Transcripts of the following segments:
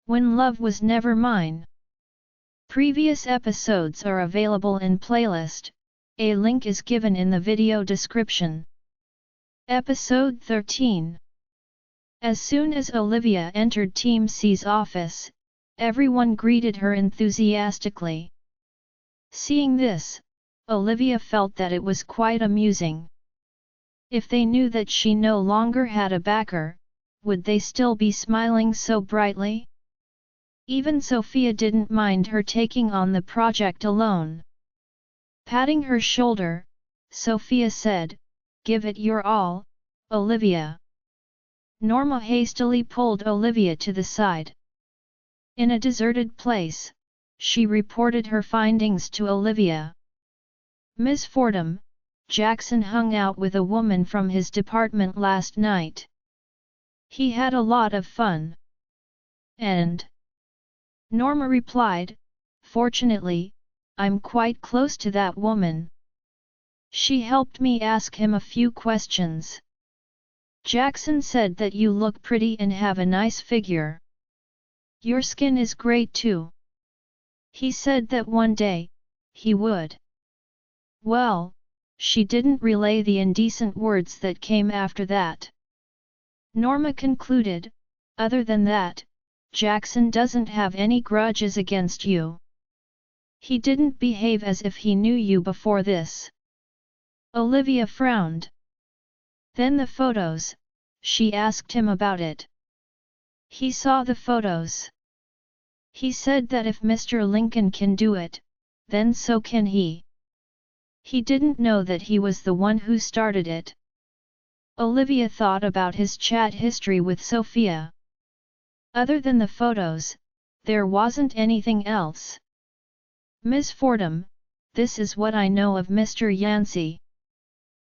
When Love Was Never Mine. Previous episodes are available in playlist, a link is given in the video description. Episode 13. As soon as Olivia entered Team C's office, everyone greeted her enthusiastically. Seeing this, Olivia felt that it was quite amusing. If they knew that she no longer had a backer, would they still be smiling so brightly? Even Sophia didn't mind her taking on the project alone. Patting her shoulder, Sophia said, "Give it your all, Olivia." Norma hastily pulled Olivia to the side. In a deserted place, she reported her findings to Olivia. "Miss Fordham, Jackson hung out with a woman from his department last night. He had a lot of fun." "And?" Norma replied, "Fortunately, I'm quite close to that woman. She helped me ask him a few questions. Jackson said that you look pretty and have a nice figure. Your skin is great too. He said that one day, he would." Well, she didn't relay the indecent words that came after that. Norma concluded, "Other than that, Jackson doesn't have any grudges against you. He didn't behave as if he knew you before this." Olivia frowned. "Then the photos," she asked him about it. "He saw the photos. He said that if Mr. Lincoln can do it, then so can he. He didn't know that he was the one who started it." Olivia thought about his chat history with Sophia. Other than the photos, there wasn't anything else. "Miss Fordham, this is what I know of Mr. Yancey.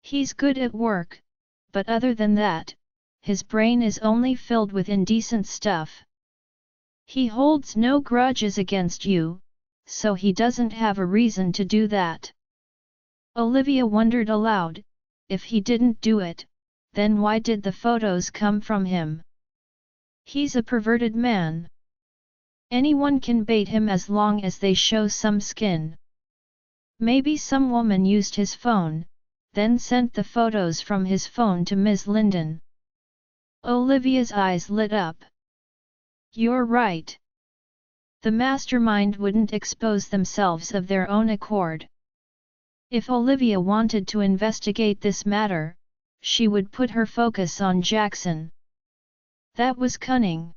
He's good at work, but other than that, his brain is only filled with indecent stuff. He holds no grudges against you, so he doesn't have a reason to do that." Olivia wondered aloud, if he didn't do it, then why did the photos come from him? He's a perverted man. Anyone can bait him as long as they show some skin. Maybe some woman used his phone, then sent the photos from his phone to Ms. Linden. Olivia's eyes lit up. "You're right. The mastermind wouldn't expose themselves of their own accord. If Olivia wanted to investigate this matter, she would put her focus on Jackson. That was cunning.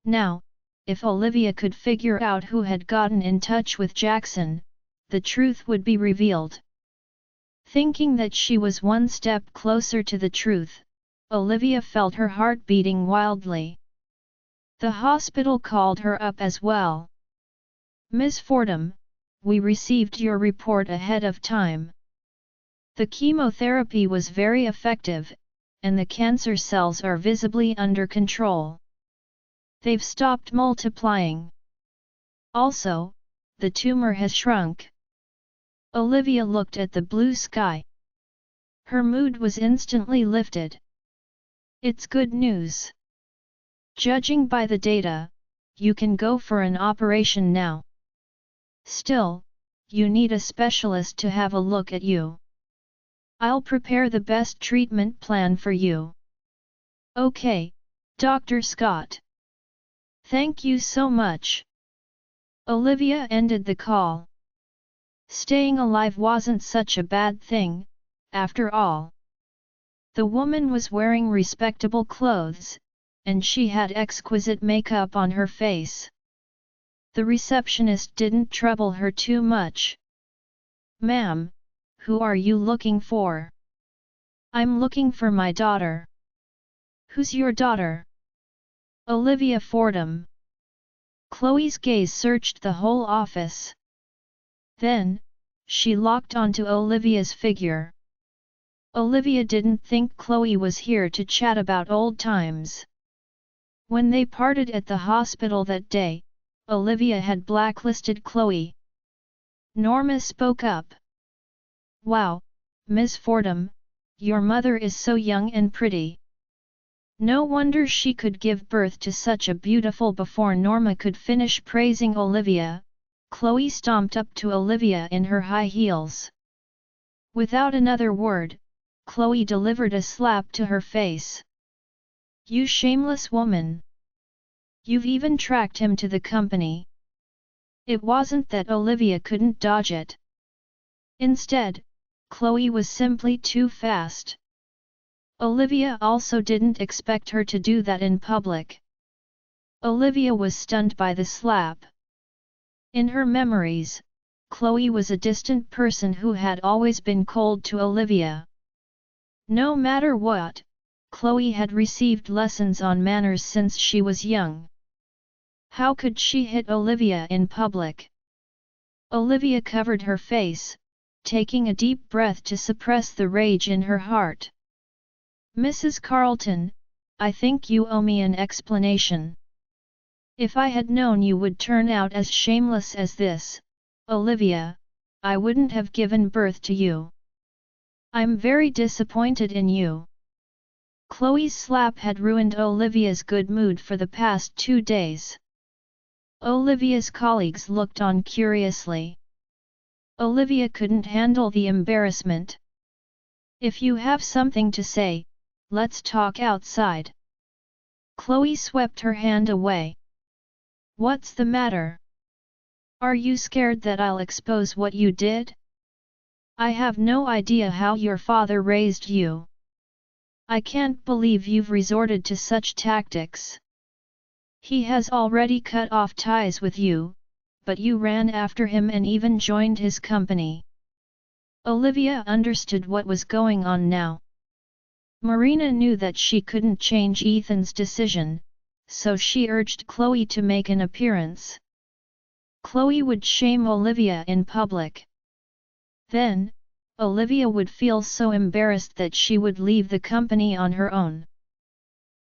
Now, if Olivia could figure out who had gotten in touch with Jackson, the truth would be revealed." Thinking that she was one step closer to the truth, Olivia felt her heart beating wildly. The hospital called her up as well. "Miss Fordham, we received your report ahead of time. The chemotherapy was very effective, and the cancer cells are visibly under control. They've stopped multiplying. Also, the tumor has shrunk." Olivia looked at the blue sky. Her mood was instantly lifted. "It's good news. Judging by the data, you can go for an operation now. Still, you need a specialist to have a look at you. I'll prepare the best treatment plan for you." "Okay, Dr. Scott. Thank you so much." Olivia ended the call. Staying alive wasn't such a bad thing, after all. The woman was wearing respectable clothes, and she had exquisite makeup on her face. The receptionist didn't trouble her too much. "Ma'am, who are you looking for?" "I'm looking for my daughter." "Who's your daughter?" "Olivia Fordham." Chloe's gaze searched the whole office. Then, she locked onto Olivia's figure. Olivia didn't think Chloe was here to chat about old times. When they parted at the hospital that day, Olivia had blacklisted Chloe. Norma spoke up. "Wow, Ms. Fordham, your mother is so young and pretty. No wonder she could give birth to such a beautiful. Before Norma could finish praising Olivia, Chloe stomped up to Olivia in her high heels. Without another word, Chloe delivered a slap to her face. "You shameless woman! You've even tracked him to the company." It wasn't that Olivia couldn't dodge it. Instead, Chloe was simply too fast. Olivia also didn't expect her to do that in public. Olivia was stunned by the slap. In her memories, Chloe was a distant person who had always been cold to Olivia. No matter what, Chloe had received lessons on manners since she was young. How could she hit Olivia in public? Olivia covered her face, taking a deep breath to suppress the rage in her heart. "Mrs. Carlton, I think you owe me an explanation. If I had known you would turn out as shameless as this, Olivia, I wouldn't have given birth to you. I'm very disappointed in you." Chloe's slap had ruined Olivia's good mood for the past 2 days. Olivia's colleagues looked on curiously. Olivia couldn't handle the embarrassment. "If you have something to say, let's talk outside." Chloe swept her hand away. "What's the matter? Are you scared that I'll expose what you did? I have no idea how your father raised you. I can't believe you've resorted to such tactics. He has already cut off ties with you, but you ran after him and even joined his company." Olivia understood what was going on now. Marina knew that she couldn't change Ethan's decision, so she urged Chloe to make an appearance. Chloe would shame Olivia in public. Then, Olivia would feel so embarrassed that she would leave the company on her own.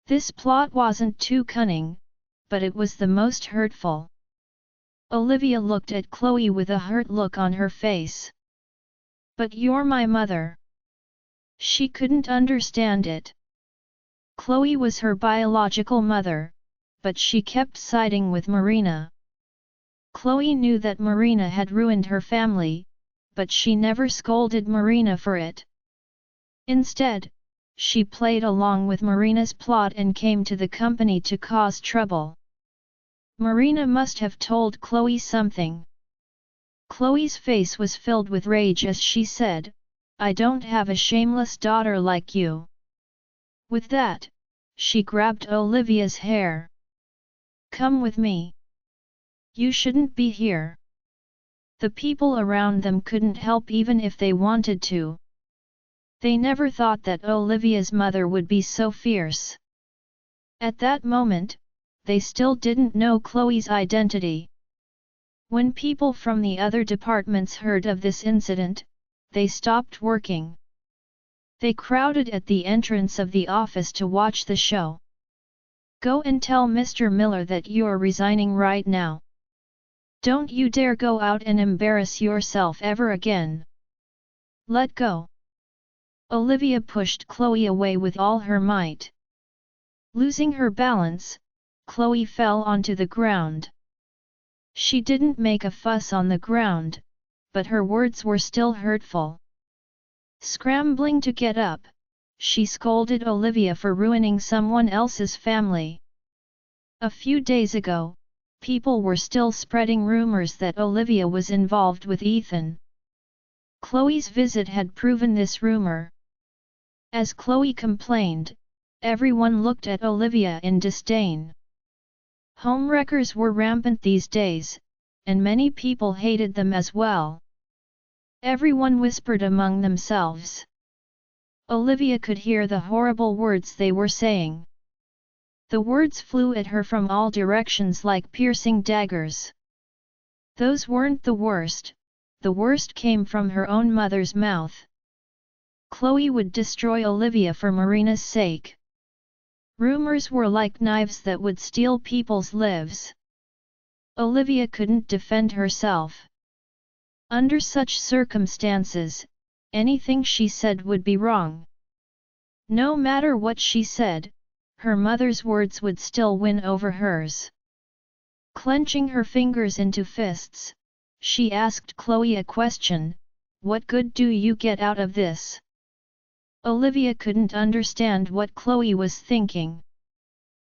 This plot wasn't too cunning, but it was the most hurtful. Olivia looked at Chloe with a hurt look on her face. "But you're my mother." She couldn't understand it. Chloe was her biological mother, but she kept siding with Marina. Chloe knew that Marina had ruined her family, but she never scolded Marina for it. Instead, she played along with Marina's plot and came to the company to cause trouble. Marina must have told Chloe something. Chloe's face was filled with rage as she said, "I don't have a shameless daughter like you." With that, she grabbed Olivia's hair. "Come with me. You shouldn't be here." The people around them couldn't help even if they wanted to. They never thought that Olivia's mother would be so fierce. At that moment, they still didn't know Chloe's identity. When people from the other departments heard of this incident, they stopped working. They crowded at the entrance of the office to watch the show. "Go and tell Mr. Miller that you're resigning right now. Don't you dare go out and embarrass yourself ever again. Let go." Olivia pushed Chloe away with all her might. Losing her balance, Chloe fell onto the ground. She didn't make a fuss on the ground, but her words were still hurtful. Scrambling to get up, she scolded Olivia for ruining someone else's family. A few days ago, people were still spreading rumors that Olivia was involved with Ethan. Chloe's visit had proven this rumor. As Chloe complained, everyone looked at Olivia in disdain. Homewreckers were rampant these days, and many people hated them as well. Everyone whispered among themselves. Olivia could hear the horrible words they were saying. The words flew at her from all directions like piercing daggers. Those weren't the worst came from her own mother's mouth. Chloe would destroy Olivia for Marina's sake. Rumors were like knives that would steal people's lives. Olivia couldn't defend herself. Under such circumstances, anything she said would be wrong. No matter what she said, her mother's words would still win over hers. Clenching her fingers into fists, she asked Chloe a question, "What good do you get out of this?" Olivia couldn't understand what Chloe was thinking.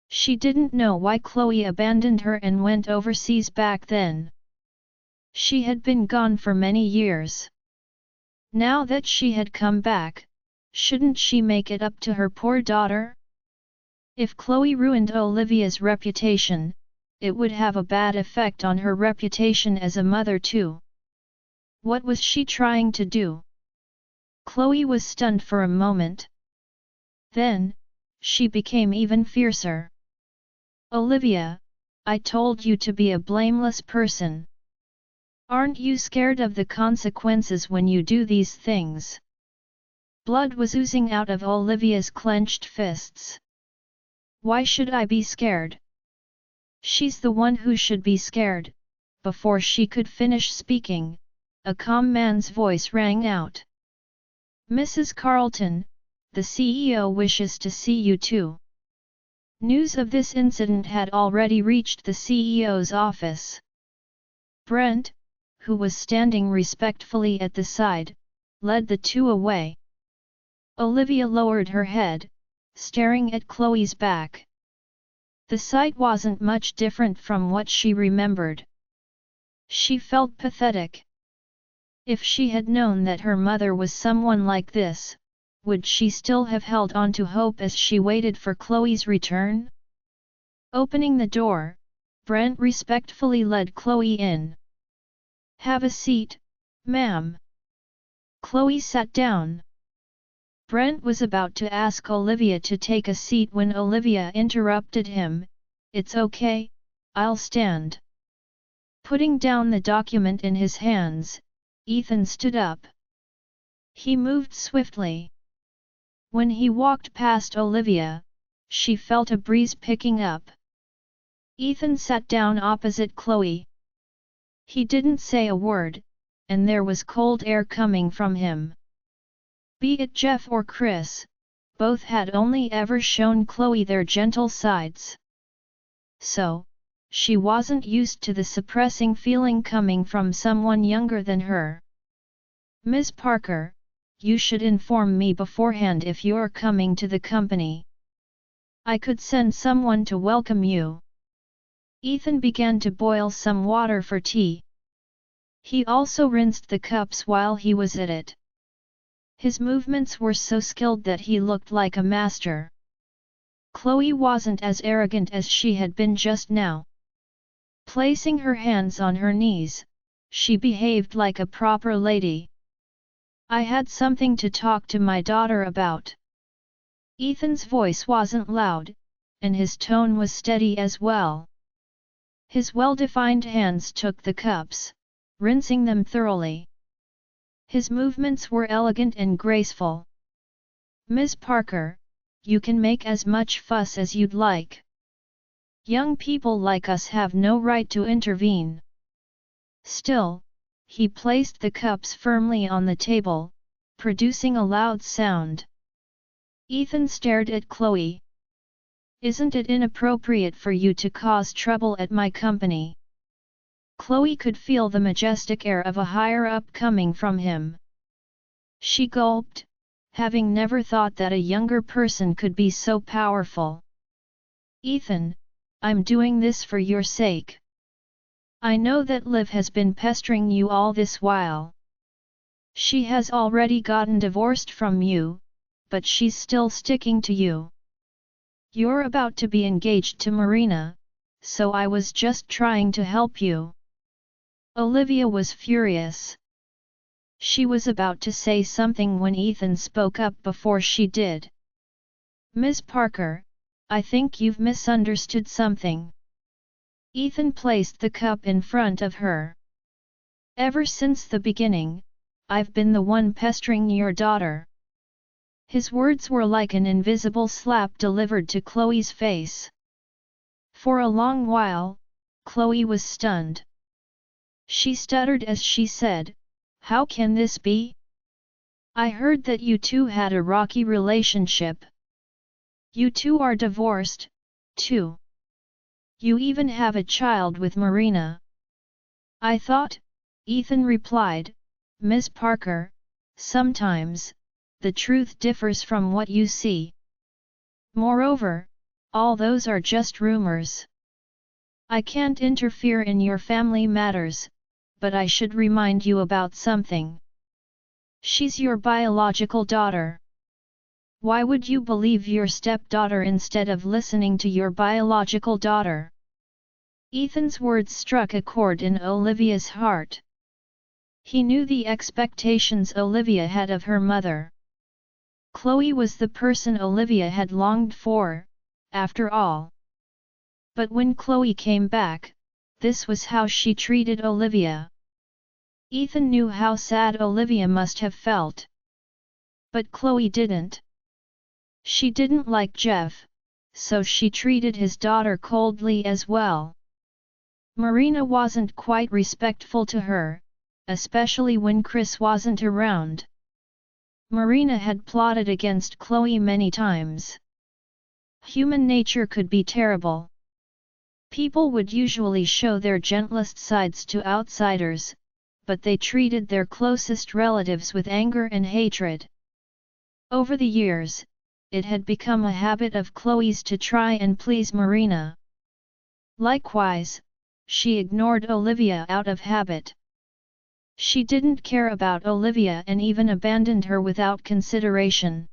She didn't know why Chloe abandoned her and went overseas back then. She had been gone for many years. Now that she had come back, shouldn't she make it up to her poor daughter? If Chloe ruined Olivia's reputation, it would have a bad effect on her reputation as a mother too. What was she trying to do? Chloe was stunned for a moment. Then, she became even fiercer. "Olivia, I told you to be a blameless person. Aren't you scared of the consequences when you do these things?" Blood was oozing out of Olivia's clenched fists. "Why should I be scared? She's the one who should be scared." Before she could finish speaking, a calm man's voice rang out. "Mrs. Carlton, the CEO wishes to see you too." News of this incident had already reached the CEO's office. Brent, who was standing respectfully at the side, led the two away. Olivia lowered her head, staring at Chloe's back. The sight wasn't much different from what she remembered. She felt pathetic. If she had known that her mother was someone like this, would she still have held on to hope as she waited for Chloe's return? Opening the door, Brent respectfully led Chloe in. "Have a seat, ma'am." Chloe sat down. Brent was about to ask Olivia to take a seat when Olivia interrupted him. "It's okay, I'll stand." Putting down the document in his hands, Ethan stood up. He moved swiftly. When he walked past Olivia, she felt a breeze picking up. Ethan sat down opposite Chloe. He didn't say a word, and there was cold air coming from him. Be it Jeff or Chris, both had only ever shown Chloe their gentle sides. So, she wasn't used to the suppressing feeling coming from someone younger than her. "Miss Parker, you should inform me beforehand if you're coming to the company. I could send someone to welcome you." Ethan began to boil some water for tea. He also rinsed the cups while he was at it. His movements were so skilled that he looked like a master. Chloe wasn't as arrogant as she had been just now. Placing her hands on her knees, she behaved like a proper lady. "I had something to talk to my daughter about." Ethan's voice wasn't loud, and his tone was steady as well. His well-defined hands took the cups, rinsing them thoroughly. His movements were elegant and graceful. "Miss Parker, you can make as much fuss as you'd like. Young people like us have no right to intervene." Still, he placed the cups firmly on the table, producing a loud sound. Ethan stared at Chloe. "Isn't it inappropriate for you to cause trouble at my company?" Chloe could feel the majestic air of a higher-up coming from him. She gulped, having never thought that a younger person could be so powerful. "Ethan, I'm doing this for your sake. I know that Liv has been pestering you all this while. She has already gotten divorced from you, but she's still sticking to you. You're about to be engaged to Marina, so I was just trying to help you." Olivia was furious. She was about to say something when Ethan spoke up before she did. "Miss Parker, I think you've misunderstood something." Ethan placed the cup in front of her. "Ever since the beginning, I've been the one pestering your daughter." His words were like an invisible slap delivered to Chloe's face. For a long while, Chloe was stunned. She stuttered as she said, "How can this be? I heard that you two had a rocky relationship." You two are divorced, too. You even have a child with Marina. I thought, Ethan replied, Miss Parker, sometimes, the truth differs from what you see. Moreover, all those are just rumors. I can't interfere in your family matters, but I should remind you about something. She's your biological daughter. Why would you believe your stepdaughter instead of listening to your biological daughter? Ethan's words struck a chord in Olivia's heart. He knew the expectations Olivia had of her mother. Chloe was the person Olivia had longed for, after all. But when Chloe came back, this was how she treated Olivia. Ethan knew how sad Olivia must have felt. But Chloe didn't. She didn't like Jeff, so she treated his daughter coldly as well. Marina wasn't quite respectful to her, especially when Chris wasn't around. Marina had plotted against Chloe many times. Human nature could be terrible. People would usually show their gentlest sides to outsiders, but they treated their closest relatives with anger and hatred. Over the years, it had become a habit of Chloe's to try and please Marina. Likewise, she ignored Olivia out of habit. She didn't care about Olivia and even abandoned her without consideration.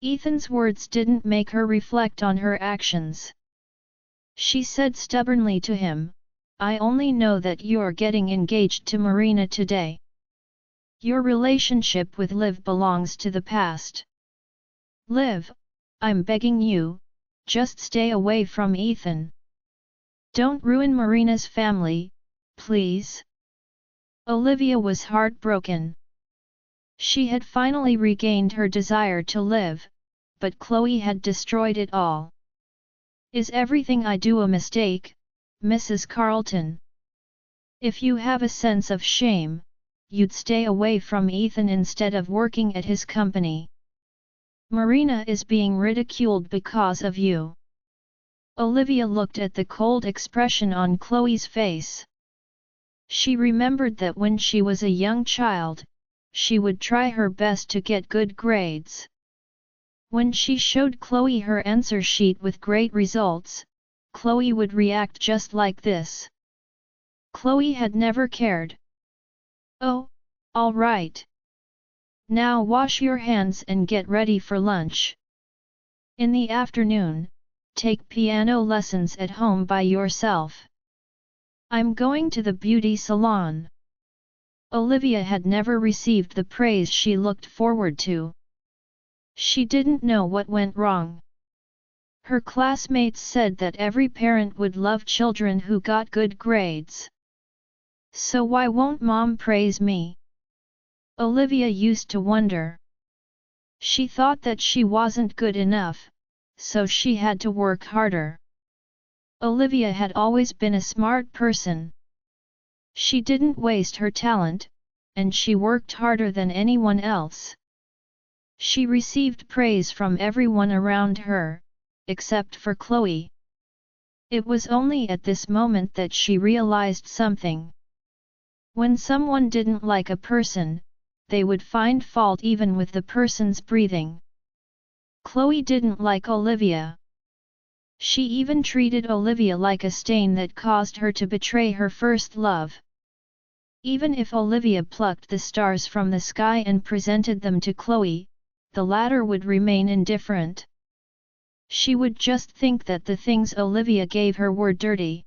Ethan's words didn't make her reflect on her actions. She said stubbornly to him, I only know that you're getting engaged to Marina today. Your relationship with Liv belongs to the past. Liv, I'm begging you, just stay away from Ethan. Don't ruin Marina's family, please. Olivia was heartbroken. She had finally regained her desire to live, but Chloe had destroyed it all. Is everything I do a mistake, Mrs. Carlton? If you have a sense of shame, you'd stay away from Ethan instead of working at his company. Marina is being ridiculed because of you. Olivia looked at the cold expression on Chloe's face. She remembered that when she was a young child, she would try her best to get good grades. When she showed Chloe her answer sheet with great results, Chloe would react just like this. Chloe had never cared. Oh, all right. Now wash your hands and get ready for lunch. In the afternoon, take piano lessons at home by yourself. I'm going to the beauty salon. Olivia had never received the praise she looked forward to. She didn't know what went wrong. Her classmates said that every parent would love children who got good grades. So why won't Mom praise me? Olivia used to wonder. She thought that she wasn't good enough, so she had to work harder. Olivia had always been a smart person. She didn't waste her talent, and she worked harder than anyone else. She received praise from everyone around her, except for Chloe. It was only at this moment that she realized something. When someone didn't like a person, they would find fault even with the person's breathing. Chloe didn't like Olivia. She even treated Olivia like a stain that caused her to betray her first love. Even if Olivia plucked the stars from the sky and presented them to Chloe, the latter would remain indifferent. She would just think that the things Olivia gave her were dirty.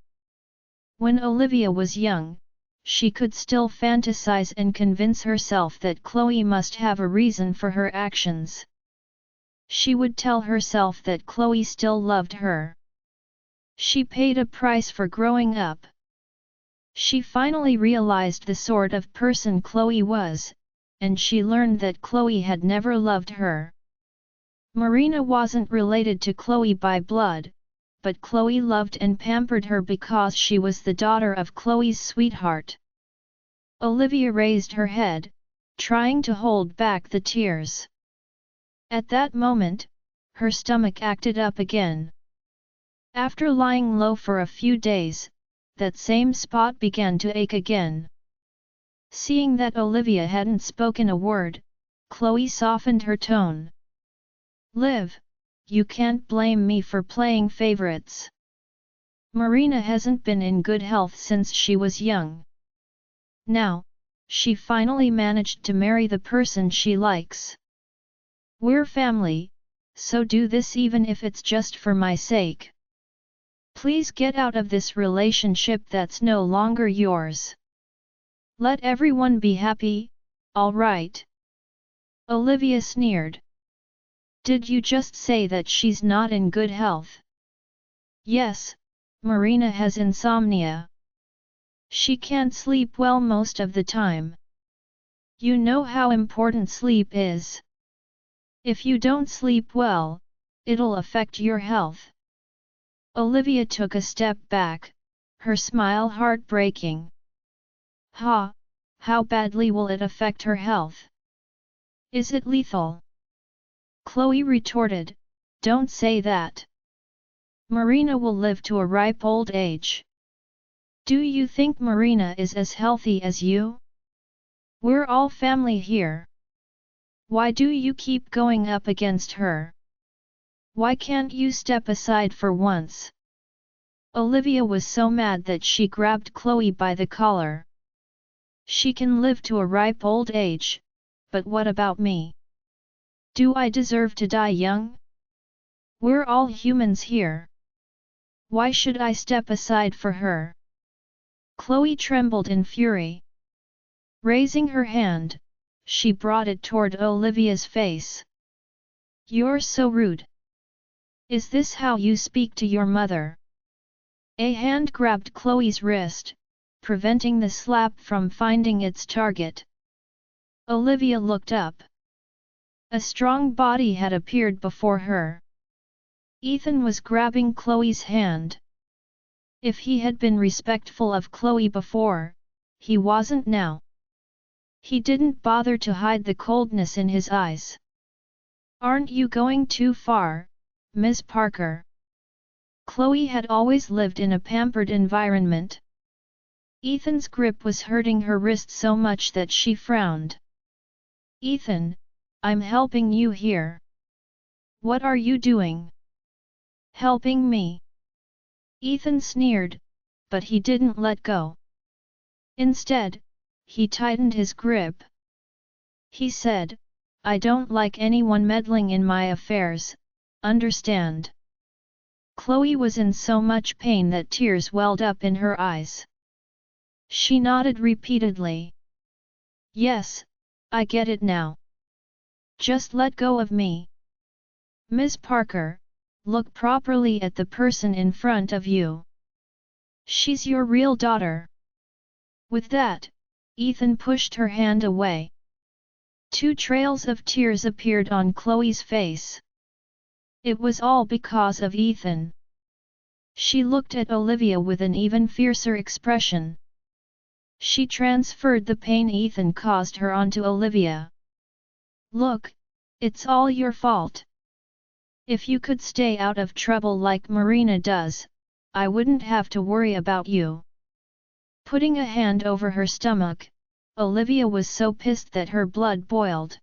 When Olivia was young, she could still fantasize and convince herself that Chloe must have a reason for her actions. She would tell herself that Chloe still loved her. She paid a price for growing up. She finally realized the sort of person Chloe was, and she learned that Chloe had never loved her. Marina wasn't related to Chloe by blood, but Chloe loved and pampered her because she was the daughter of Chloe's sweetheart. Olivia raised her head, trying to hold back the tears. At that moment, her stomach acted up again. After lying low for a few days, that same spot began to ache again. Seeing that Olivia hadn't spoken a word, Chloe softened her tone. Liv, you can't blame me for playing favorites. Marina hasn't been in good health since she was young. Now, she finally managed to marry the person she likes. We're family, so do this even if it's just for my sake. Please get out of this relationship that's no longer yours. Let everyone be happy, all right? Olivia sneered. Did you just say that she's not in good health? Yes, Marina has insomnia. She can't sleep well most of the time. You know how important sleep is. If you don't sleep well, it'll affect your health. Olivia took a step back, her smile heartbreaking. Ha! How badly will it affect her health? Is it lethal? Chloe retorted, don't say that. Marina will live to a ripe old age. Do you think Marina is as healthy as you? We're all family here. Why do you keep going up against her? Why can't you step aside for once? Olivia was so mad that she grabbed Chloe by the collar. She can live to a ripe old age, but what about me? Do I deserve to die young? We're all humans here. Why should I step aside for her? Chloe trembled in fury. Raising her hand, she brought it toward Olivia's face. You're so rude. Is this how you speak to your mother? A hand grabbed Chloe's wrist, preventing the slap from finding its target. Olivia looked up. A strong body had appeared before her. Ethan was grabbing Chloe's hand. If he had been respectful of Chloe before, he wasn't now. He didn't bother to hide the coldness in his eyes. Aren't you going too far, Ms. Parker? Chloe had always lived in a pampered environment. Ethan's grip was hurting her wrist so much that she frowned. Ethan, I'm helping you here. What are you doing? Helping me? Ethan sneered, but he didn't let go. Instead, he tightened his grip. He said, I don't like anyone meddling in my affairs, understand? Chloe was in so much pain that tears welled up in her eyes. She nodded repeatedly. Yes, I get it now. Just let go of me. Ms. Parker, look properly at the person in front of you. She's your real daughter. With that, Ethan pushed her hand away. Two trails of tears appeared on Chloe's face. It was all because of Ethan. She looked at Olivia with an even fiercer expression. She transferred the pain Ethan caused her onto Olivia. Look, it's all your fault. If you could stay out of trouble like Marina does, I wouldn't have to worry about you. Putting a hand over her stomach, Olivia was so pissed that her blood boiled.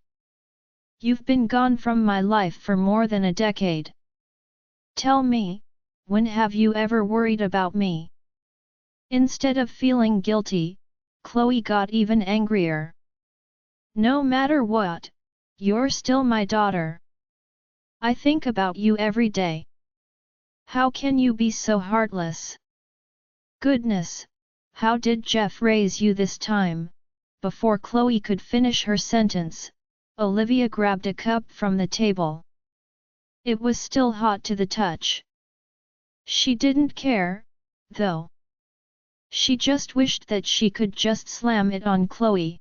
You've been gone from my life for more than a decade. Tell me, when have you ever worried about me? Instead of feeling guilty, Chloe got even angrier. No matter what, you're still my daughter. I think about you every day. How can you be so heartless? Goodness, how did Jeff raise you this time? Before Chloe could finish her sentence, Olivia grabbed a cup from the table. It was still hot to the touch. She didn't care, though. She just wished that she could just slam it on Chloe.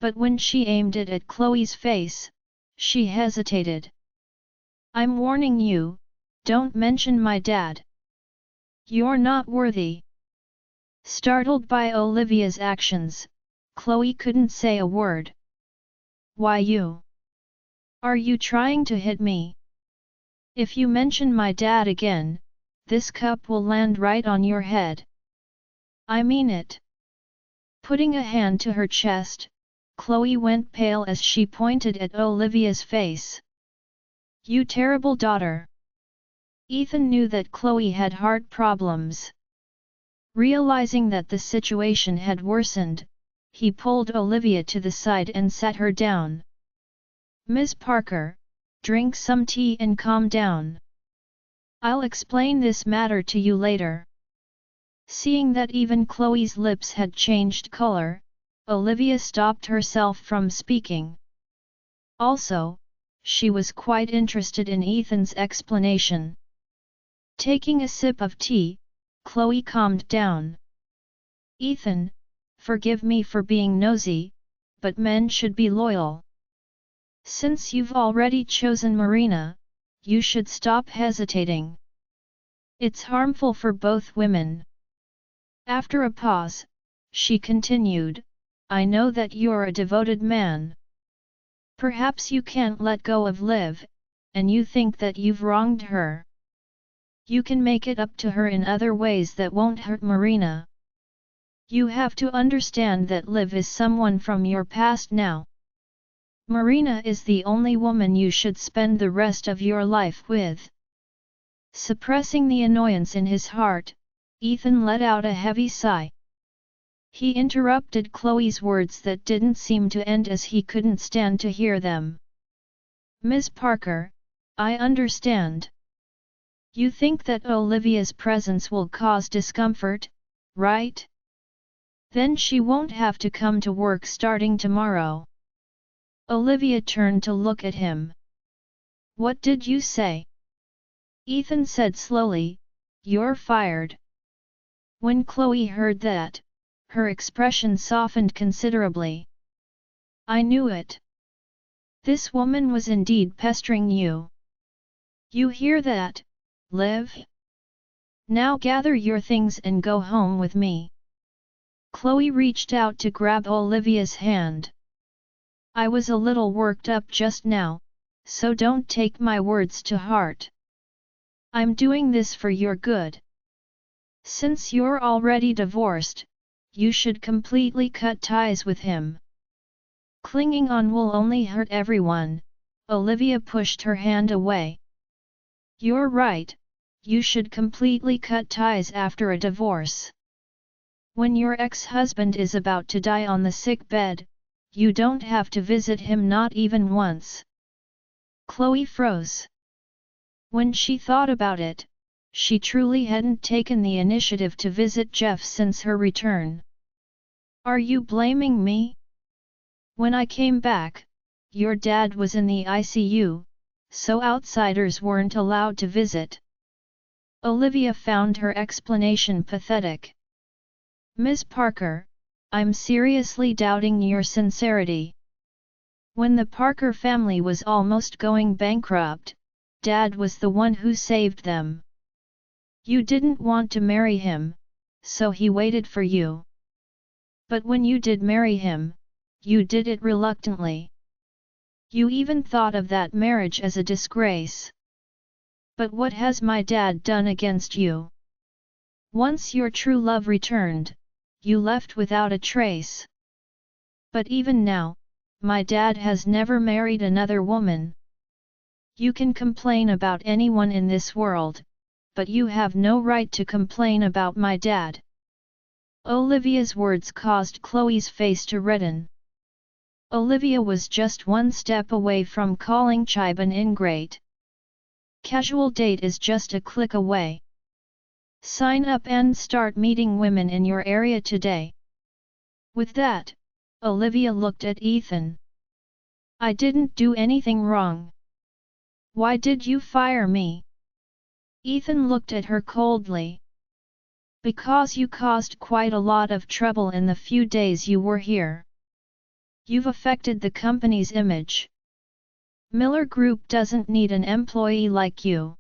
But when she aimed it at Chloe's face, she hesitated. I'm warning you, don't mention my dad. You're not worthy. Startled by Olivia's actions, Chloe couldn't say a word. Why you? Are you trying to hit me? If you mention my dad again, this cup will land right on your head. I mean it. Putting a hand to her chest, Chloe went pale as she pointed at Olivia's face. You terrible daughter! Ethan knew that Chloe had heart problems. Realizing that the situation had worsened, he pulled Olivia to the side and sat her down. Ms. Parker, drink some tea and calm down. I'll explain this matter to you later. Seeing that even Chloe's lips had changed color, Olivia stopped herself from speaking. Also, she was quite interested in Ethan's explanation. Taking a sip of tea, Chloe calmed down. Ethan, forgive me for being nosy, but men should be loyal. Since you've already chosen Marina, you should stop hesitating. It's harmful for both women. After a pause, she continued, I know that you're a devoted man. Perhaps you can't let go of Liv, and you think that you've wronged her. You can make it up to her in other ways that won't hurt Marina. You have to understand that Liv is someone from your past now. Marina is the only woman you should spend the rest of your life with. Suppressing the annoyance in his heart, Ethan let out a heavy sigh. He interrupted Chloe's words that didn't seem to end as he couldn't stand to hear them. Ms. Parker, I understand. You think that Olivia's presence will cause discomfort, right? Then she won't have to come to work starting tomorrow. Olivia turned to look at him. What did you say? Ethan said slowly, You're fired. When Chloe heard that, her expression softened considerably. I knew it. This woman was indeed pestering you. You hear that, Liv? Now gather your things and go home with me. Chloe reached out to grab Olivia's hand. I was a little worked up just now, so don't take my words to heart. I'm doing this for your good. Since you're already divorced, you should completely cut ties with him. Clinging on will only hurt everyone, Olivia pushed her hand away. You're right, you should completely cut ties after a divorce. When your ex-husband is about to die on the sick bed, you don't have to visit him not even once. Chloe froze. When she thought about it, she truly hadn't taken the initiative to visit Jeff since her return. Are you blaming me? When I came back, your dad was in the ICU, so outsiders weren't allowed to visit. Olivia found her explanation pathetic. Ms. Parker, I'm seriously doubting your sincerity. When the Parker family was almost going bankrupt, Dad was the one who saved them. You didn't want to marry him, so he waited for you. But when you did marry him, you did it reluctantly. You even thought of that marriage as a disgrace. But what has my dad done against you? Once your true love returned, you left without a trace. But even now, my dad has never married another woman. You can complain about anyone in this world, but you have no right to complain about my dad. Olivia's words caused Chloe's face to redden. Olivia was just one step away from calling Chibe an ingrate. Casual date is just a click away. Sign up and start meeting women in your area today. With that, Olivia looked at Ethan. I didn't do anything wrong. Why did you fire me? Ethan looked at her coldly. Because you caused quite a lot of trouble in the few days you were here. You've affected the company's image. Miller Group doesn't need an employee like you.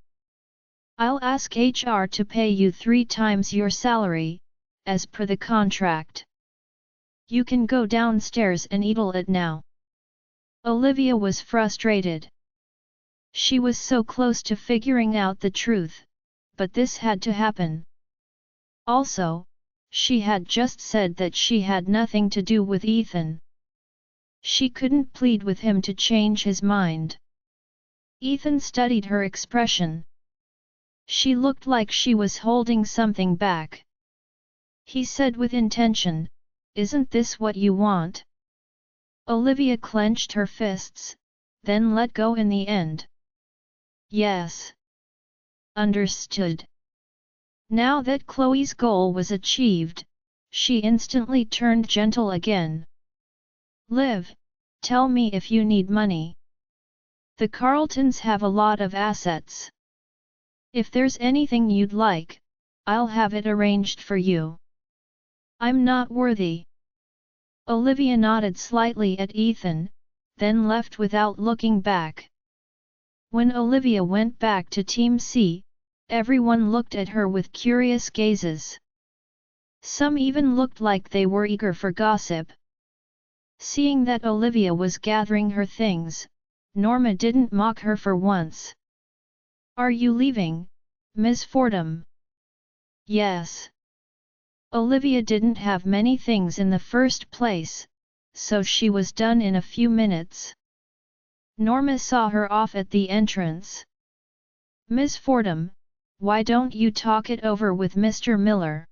I'll ask HR to pay you 3 times your salary, as per the contract. You can go downstairs and eat it now. Olivia was frustrated. She was so close to figuring out the truth, but this had to happen. Also, she had just said that she had nothing to do with Ethan. She couldn't plead with him to change his mind. Ethan studied her expression. She looked like she was holding something back. He said with intention, "Isn't this what you want?" Olivia clenched her fists, then let go in the end. Yes. Understood. Now that Chloe's goal was achieved, she instantly turned gentle again. Liv, tell me if you need money. The Carltons have a lot of assets. If there's anything you'd like, I'll have it arranged for you. I'm not worthy. Olivia nodded slightly at Ethan, then left without looking back. When Olivia went back to Team C, everyone looked at her with curious gazes. Some even looked like they were eager for gossip. Seeing that Olivia was gathering her things, Norma didn't mock her for once. Are you leaving, Ms. Fordham? Yes. Olivia didn't have many things in the first place, so she was done in a few minutes. Norma saw her off at the entrance. Ms. Fordham, why don't you talk it over with Mr. Miller?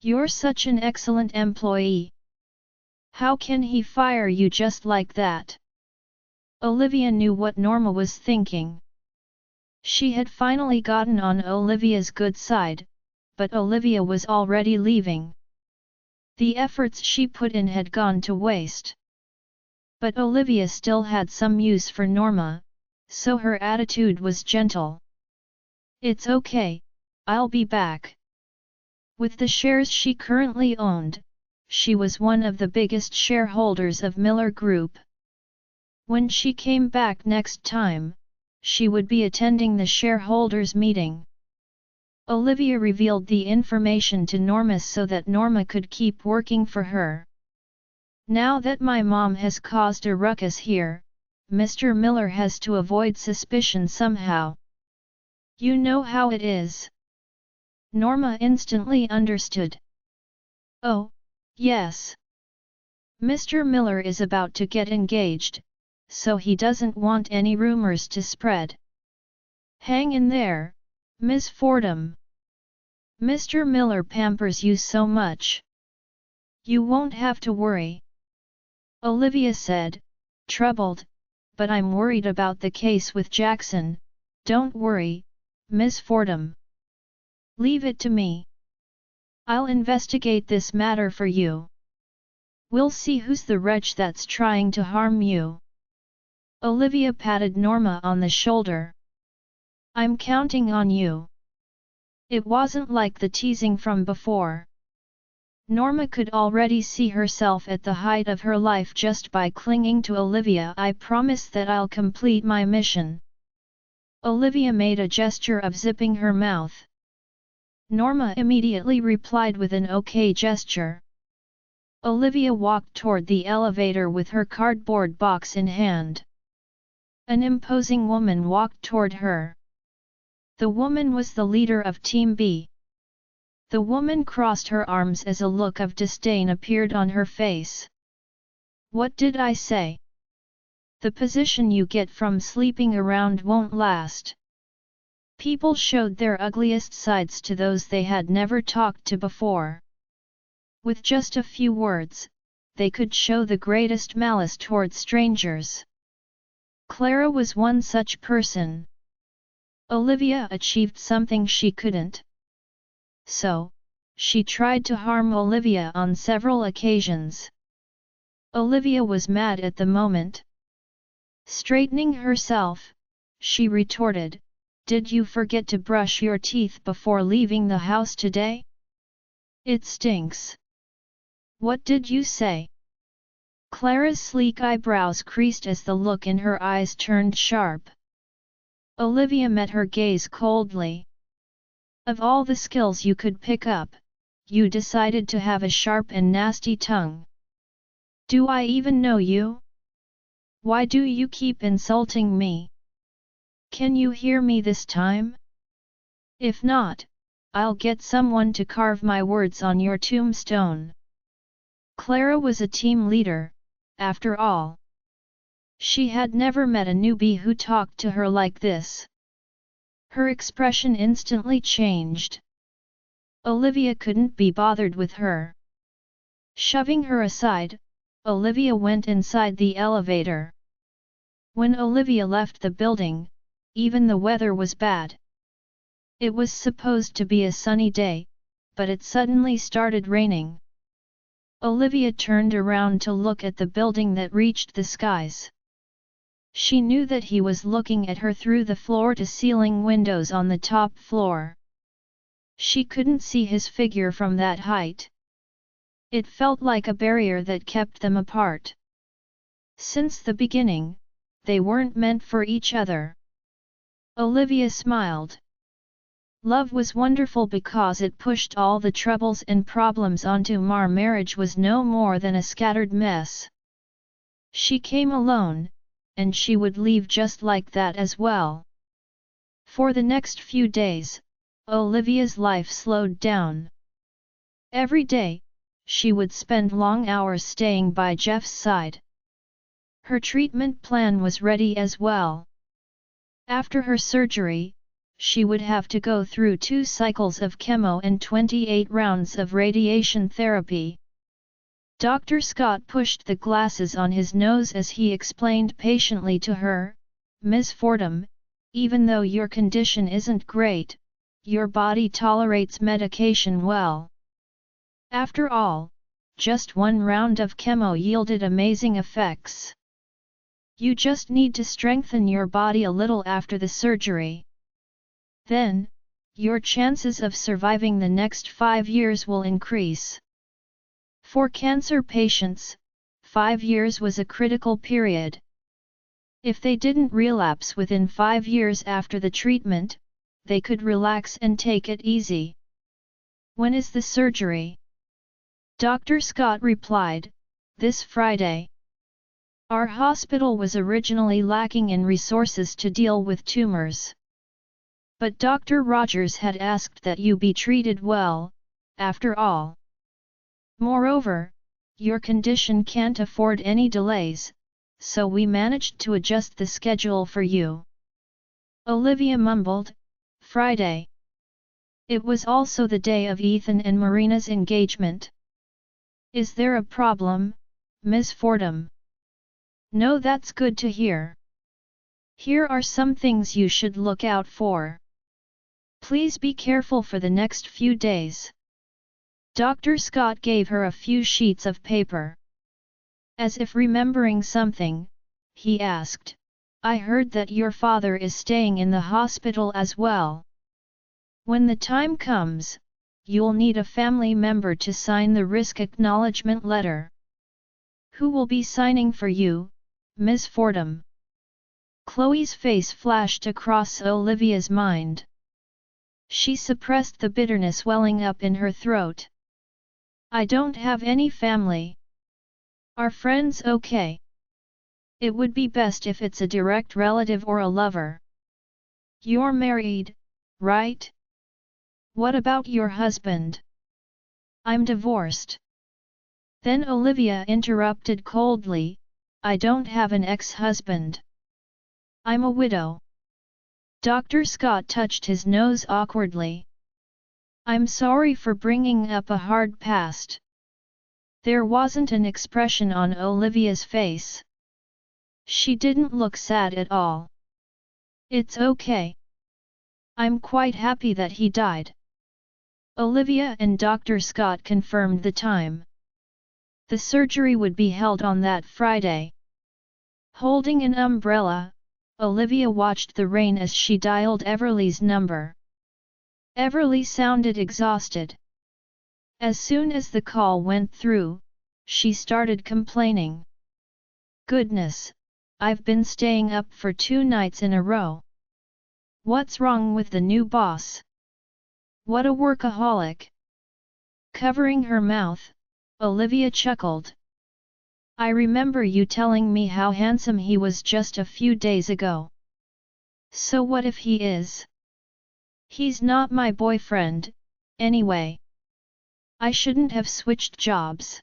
You're such an excellent employee. How can he fire you just like that? Olivia knew what Norma was thinking. She had finally gotten on Olivia's good side, but Olivia was already leaving. The efforts she put in had gone to waste. But Olivia still had some use for Norma, so her attitude was gentle. It's okay, I'll be back. With the shares she currently owned, she was one of the biggest shareholders of Miller Group. When she came back next time, she would be attending the shareholders' meeting. Olivia revealed the information to Norma so that Norma could keep working for her. Now that my mom has caused a ruckus here, Mr. Miller has to avoid suspicion somehow. You know how it is. Norma instantly understood. Oh, yes. Mr. Miller is about to get engaged, so he doesn't want any rumors to spread. Hang in there, Ms. Fordham. Mr. Miller pampers you so much. You won't have to worry. Olivia said, troubled, but I'm worried about the case with Jackson. Don't worry, Ms. Fordham. Leave it to me. I'll investigate this matter for you. We'll see who's the wretch that's trying to harm you. Olivia patted Norma on the shoulder. I'm counting on you. It wasn't like the teasing from before. Norma could already see herself at the height of her life just by clinging to Olivia. I promise that I'll complete my mission. Olivia made a gesture of zipping her mouth. Norma immediately replied with an okay gesture. Olivia walked toward the elevator with her cardboard box in hand. An imposing woman walked toward her. The woman was the leader of Team B. The woman crossed her arms as a look of disdain appeared on her face. What did I say? The position you get from sleeping around won't last. People showed their ugliest sides to those they had never talked to before. With just a few words, they could show the greatest malice toward strangers. Clara was one such person. Olivia achieved something she couldn't. So, she tried to harm Olivia on several occasions. Olivia was mad at the moment. Straightening herself, she retorted, "Did you forget to brush your teeth before leaving the house today? It stinks." What did you say? Clara's sleek eyebrows creased as the look in her eyes turned sharp. Olivia met her gaze coldly. Of all the skills you could pick up, you decided to have a sharp and nasty tongue. Do I even know you? Why do you keep insulting me? Can you hear me this time? If not, I'll get someone to carve my words on your tombstone. Clara was a team leader, after all. She had never met a newbie who talked to her like this. Her expression instantly changed. Olivia couldn't be bothered with her. Shoving her aside, Olivia went inside the elevator. When Olivia left the building, even the weather was bad. It was supposed to be a sunny day, but it suddenly started raining. Olivia turned around to look at the building that reached the skies. She knew that he was looking at her through the floor-to-ceiling windows on the top floor. She couldn't see his figure from that height. It felt like a barrier that kept them apart. Since the beginning, they weren't meant for each other. Olivia smiled. Love was wonderful because it pushed all the troubles and problems onto Mar. Marriage was no more than a scattered mess. She came alone, and she would leave just like that as well. For the next few days, Olivia's life slowed down. Every day, she would spend long hours staying by Jeff's side. Her treatment plan was ready as well. After her surgery, she would have to go through 2 cycles of chemo and 28 rounds of radiation therapy. Dr. Scott pushed the glasses on his nose as he explained patiently to her, "Ms. Fordham, even though your condition isn't great, your body tolerates medication well. After all, just 1 round of chemo yielded amazing effects. You just need to strengthen your body a little after the surgery. Then, your chances of surviving the next 5 years will increase." For cancer patients, 5 years was a critical period. If they didn't relapse within 5 years after the treatment, they could relax and take it easy. "When is the surgery?" Dr. Scott replied, "This Friday. Our hospital was originally lacking in resources to deal with tumors. But Dr. Rogers had asked that you be treated well, after all. Moreover, your condition can't afford any delays, so we managed to adjust the schedule for you." Olivia mumbled, "Friday." It was also the day of Ethan and Marina's engagement. "Is there a problem, Ms. Fordham?" "No, that's good to hear. Here are some things you should look out for. Please be careful for the next few days." Dr. Scott gave her a few sheets of paper. As if remembering something, he asked, "I heard that your father is staying in the hospital as well. When the time comes, you'll need a family member to sign the risk acknowledgement letter. Who will be signing for you, Ms. Fordham?" Chloe's face flashed across Olivia's mind. She suppressed the bitterness welling up in her throat. "I don't have any family. Are friends okay? It would be best if it's a direct relative or a lover." "You're married, right? What about your husband?" "I'm divorced." Then Olivia interrupted coldly, "I don't have an ex-husband. I'm a widow." Dr. Scott touched his nose awkwardly. "I'm sorry for bringing up a hard past." There wasn't an expression on Olivia's face. She didn't look sad at all. "It's okay. I'm quite happy that he died." Olivia and Dr. Scott confirmed the time. The surgery would be held on that Friday. Holding an umbrella, Olivia watched the rain as she dialed Everly's number. Everly sounded exhausted. As soon as the call went through, she started complaining. "Goodness, I've been staying up for 2 nights in a row. What's wrong with the new boss? What a workaholic." Covering her mouth, Olivia chuckled. "I remember you telling me how handsome he was just a few days ago. So what if he is? He's not my boyfriend, anyway. I shouldn't have switched jobs.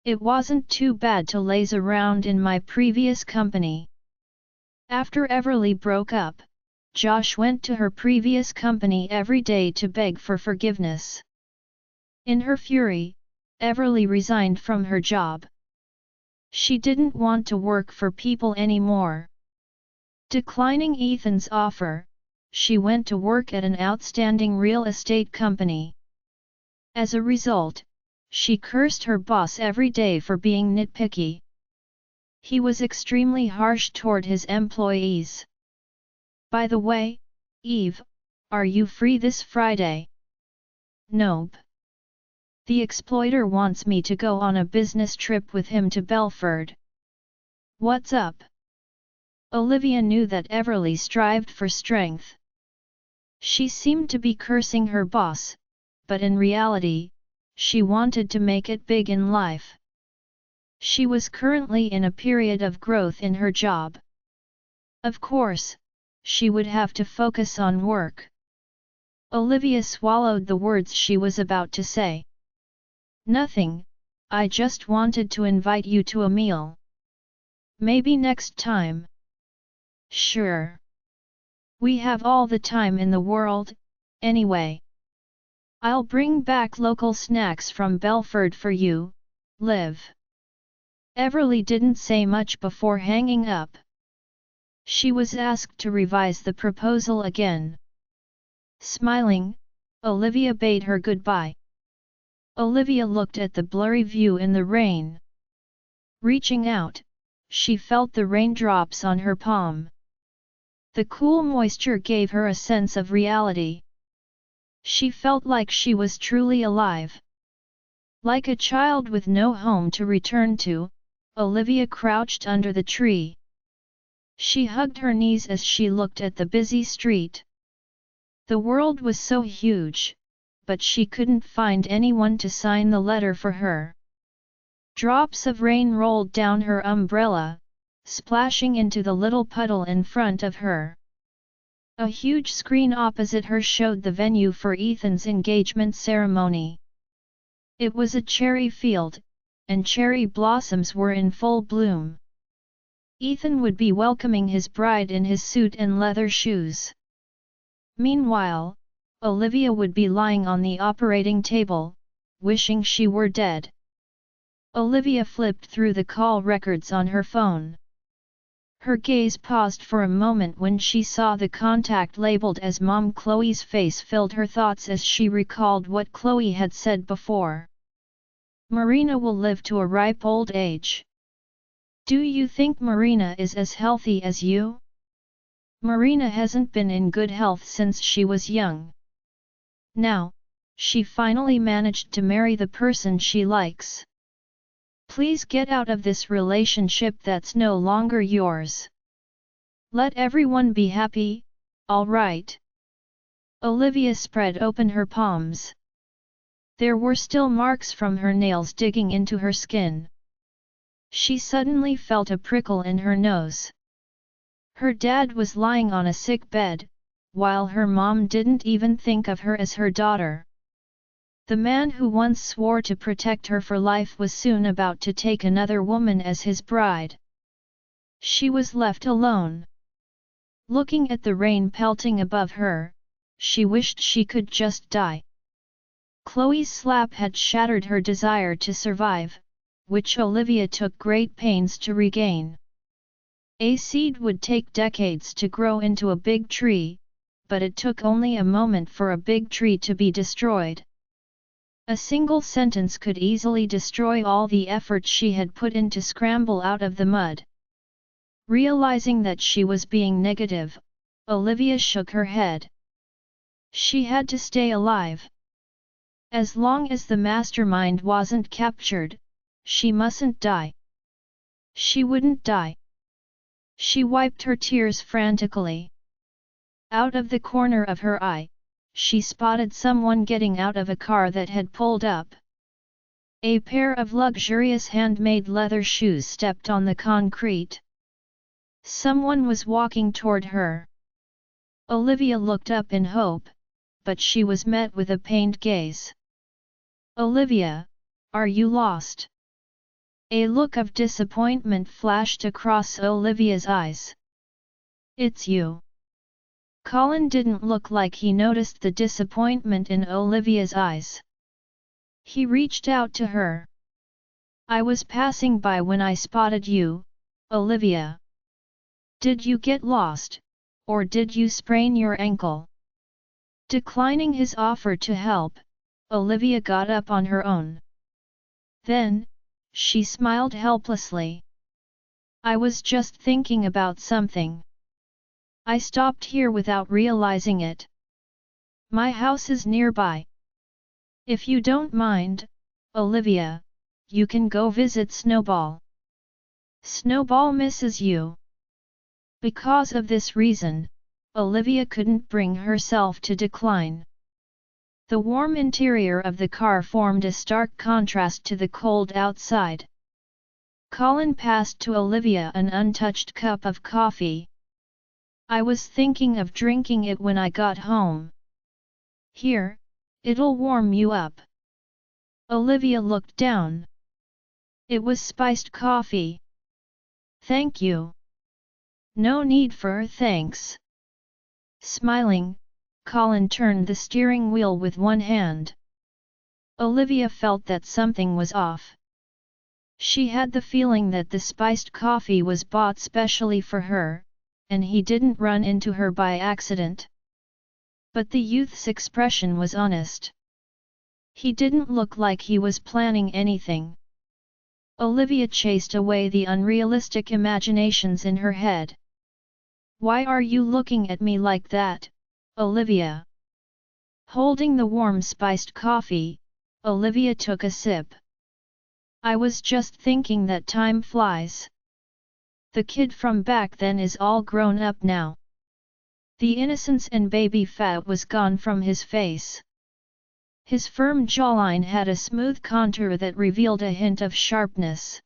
It wasn't too bad to laze around in my previous company. After Everly broke up, Josh went to her previous company every day to beg for forgiveness. In her fury, Everly resigned from her job. She didn't want to work for people anymore. Declining Ethan's offer, she went to work at an outstanding real estate company. As a result, she cursed her boss every day for being nitpicky. He was extremely harsh toward his employees. By the way, Eve, are you free this Friday? Nope. The exploiter wants me to go on a business trip with him to Belford. What's up? Olivia knew that Everly strived for strength. She seemed to be cursing her boss, but in reality, she wanted to make it big in life. She was currently in a period of growth in her job. Of course, she would have to focus on work. Olivia swallowed the words she was about to say. Nothing, I just wanted to invite you to a meal. Maybe next time. Sure. We have all the time in the world, anyway. I'll bring back local snacks from Belford for you, Liv. Everly didn't say much before hanging up. She was asked to revise the proposal again. Smiling, Olivia bade her goodbye. Olivia looked at the blurry view in the rain. Reaching out, she felt the raindrops on her palm. The cool moisture gave her a sense of reality. She felt like she was truly alive. Like a child with no home to return to, Olivia crouched under the tree. She hugged her knees as she looked at the busy street. The world was so huge, but she couldn't find anyone to sign the letter for her. Drops of rain rolled down her umbrella, splashing into the little puddle in front of her. A huge screen opposite her showed the venue for Ethan's engagement ceremony. It was a cherry field, and cherry blossoms were in full bloom. Ethan would be welcoming his bride in his suit and leather shoes. Meanwhile, Olivia would be lying on the operating table, wishing she were dead. Olivia flipped through the call records on her phone. Her gaze paused for a moment when she saw the contact labeled as Mom. Chloe's face filled her thoughts as she recalled what Chloe had said before. Marina will live to a ripe old age. Do you think Marina is as healthy as you? Marina hasn't been in good health since she was young. Now, she finally managed to marry the person she likes. Please get out of this relationship that's no longer yours. Let everyone be happy, all right? Olivia spread open her palms. There were still marks from her nails digging into her skin. She suddenly felt a prickle in her nose. Her dad was lying on a sick bed, while her mom didn't even think of her as her daughter. The man who once swore to protect her for life was soon about to take another woman as his bride. She was left alone. Looking at the rain pelting above her, she wished she could just die. Chloe's slap had shattered her desire to survive, which Olivia took great pains to regain. A seed would take decades to grow into a big tree, but it took only a moment for a big tree to be destroyed. A single sentence could easily destroy all the effort she had put in to scramble out of the mud. Realizing that she was being negative, Olivia shook her head. She had to stay alive. As long as the mastermind wasn't captured, she mustn't die. She wouldn't die. She wiped her tears frantically. Out of the corner of her eye, she spotted someone getting out of a car that had pulled up. A pair of luxurious handmade leather shoes stepped on the concrete. Someone was walking toward her. Olivia looked up in hope, but she was met with a pained gaze. Olivia, are you lost? A look of disappointment flashed across Olivia's eyes. It's you. Colin didn't look like he noticed the disappointment in Olivia's eyes. He reached out to her. I was passing by when I spotted you, Olivia. Did you get lost, or did you sprain your ankle? Declining his offer to help, Olivia got up on her own. Then, she smiled helplessly. I was just thinking about something. I stopped here without realizing it. My house is nearby. If you don't mind, Olivia, you can go visit Snowball. Snowball misses you. Because of this reason, Olivia couldn't bring herself to decline. The warm interior of the car formed a stark contrast to the cold outside. Colin passed to Olivia an untouched cup of coffee. I was thinking of drinking it when I got home. Here, it'll warm you up. Olivia looked down. It was spiced coffee. Thank you. No need for thanks. Smiling, Colin turned the steering wheel with one hand. Olivia felt that something was off. She had the feeling that the spiced coffee was bought specially for her, and he didn't run into her by accident. But the youth's expression was honest. He didn't look like he was planning anything. Olivia chased away the unrealistic imaginations in her head. Why are you looking at me like that, Olivia? Holding the warm spiced coffee, Olivia took a sip. I was just thinking that time flies. The kid from back then is all grown up now. The innocence and baby fat was gone from his face. His firm jawline had a smooth contour that revealed a hint of sharpness.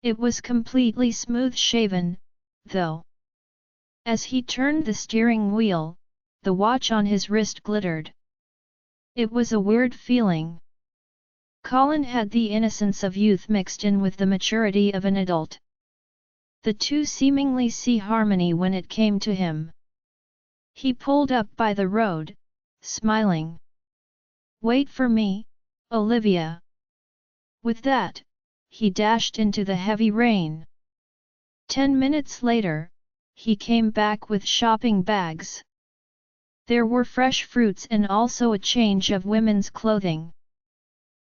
It was completely smooth-shaven, though. As he turned the steering wheel, the watch on his wrist glittered. It was a weird feeling. Colin had the innocence of youth mixed in with the maturity of an adult. The two seemingly see harmony when it came to him. He pulled up by the road, smiling. Wait for me, Olivia. With that, he dashed into the heavy rain. 10 minutes later, he came back with shopping bags. There were fresh fruits and also a change of women's clothing.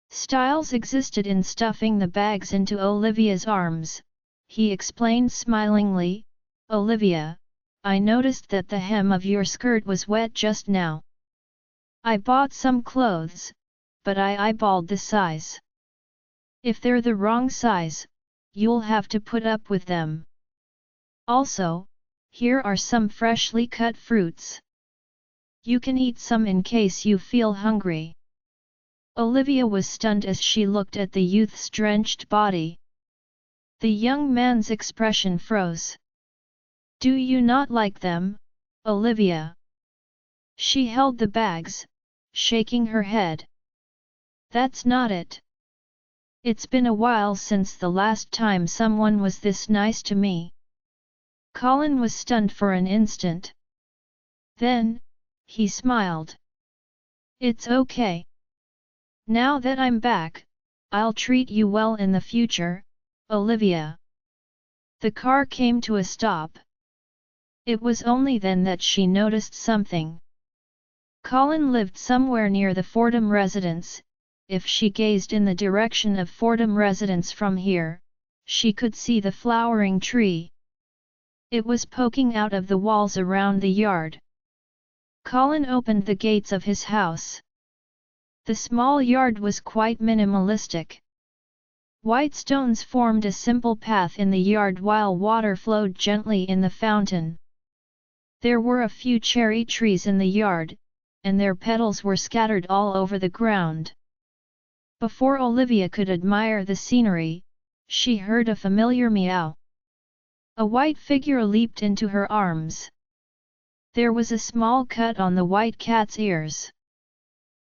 Styles existed in stuffing the bags into Olivia's arms. He explained smilingly, Olivia, I noticed that the hem of your skirt was wet just now. I bought some clothes, but I eyeballed the size. If they're the wrong size, you'll have to put up with them. Also, here are some freshly cut fruits. You can eat some in case you feel hungry. Olivia was stunned as she looked at the youth's drenched body. The young man's expression froze. Do you not like them, Olivia? She held the bags, shaking her head. That's not it. It's been a while since the last time someone was this nice to me. Colin was stunned for an instant. Then, he smiled. It's okay. Now that I'm back, I'll treat you well in the future, Olivia. The car came to a stop. It was only then that she noticed something. Colin lived somewhere near the Fordham residence. If she gazed in the direction of Fordham residence from here, she could see the flowering tree. It was poking out of the walls around the yard. Colin opened the gates of his house. The small yard was quite minimalistic. White stones formed a simple path in the yard while water flowed gently in the fountain. There were a few cherry trees in the yard, and their petals were scattered all over the ground. Before Olivia could admire the scenery, she heard a familiar meow. A white figure leaped into her arms. There was a small cut on the white cat's ears.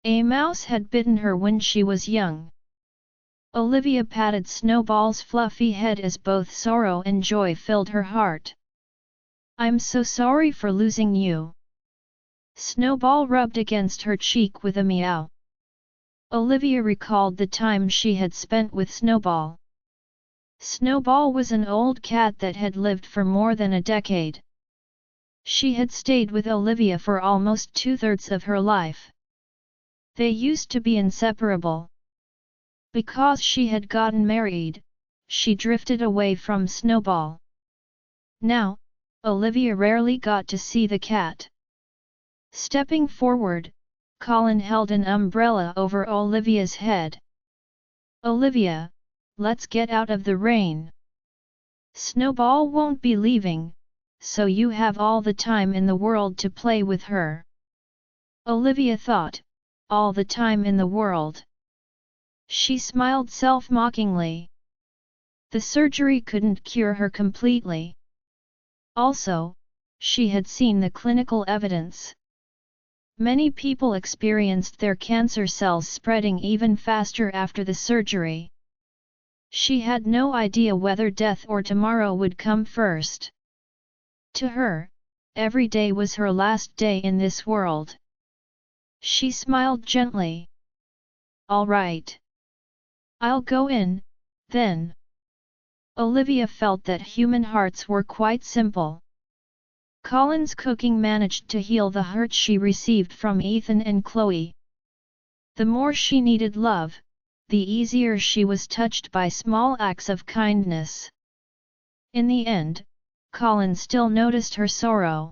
A mouse had bitten her when she was young. Olivia patted Snowball's fluffy head as both sorrow and joy filled her heart. "I'm so sorry for losing you." Snowball rubbed against her cheek with a meow. Olivia recalled the time she had spent with Snowball. Snowball was an old cat that had lived for more than a decade. She had stayed with Olivia for almost 2/3 of her life. They used to be inseparable. Because she had gotten married, she drifted away from Snowball. Now, Olivia rarely got to see the cat. Stepping forward, Colin held an umbrella over Olivia's head. "Olivia, let's get out of the rain. Snowball won't be leaving, so you have all the time in the world to play with her." Olivia thought, all the time in the world. She smiled self-mockingly. The surgery couldn't cure her completely. Also, she had seen the clinical evidence. Many people experienced their cancer cells spreading even faster after the surgery. She had no idea whether death or tomorrow would come first. To her, every day was her last day in this world. She smiled gently. "All right. I'll go in, then." Olivia felt that human hearts were quite simple. Colin's cooking managed to heal the hurt she received from Ethan and Chloe. The more she needed love, the easier she was touched by small acts of kindness. In the end, Colin still noticed her sorrow.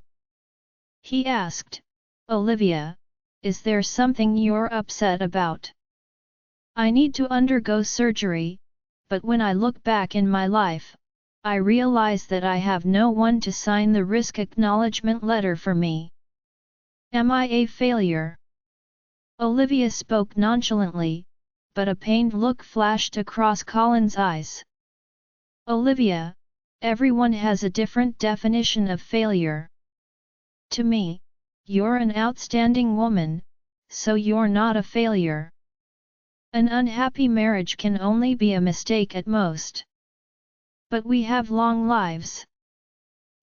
He asked, "Olivia, is there something you're upset about?" "I need to undergo surgery, but when I look back in my life, I realize that I have no one to sign the risk acknowledgement letter for me. Am I a failure?" Olivia spoke nonchalantly, but a pained look flashed across Colin's eyes. "Olivia, everyone has a different definition of failure. To me, you're an outstanding woman, so you're not a failure. An unhappy marriage can only be a mistake at most. But we have long lives.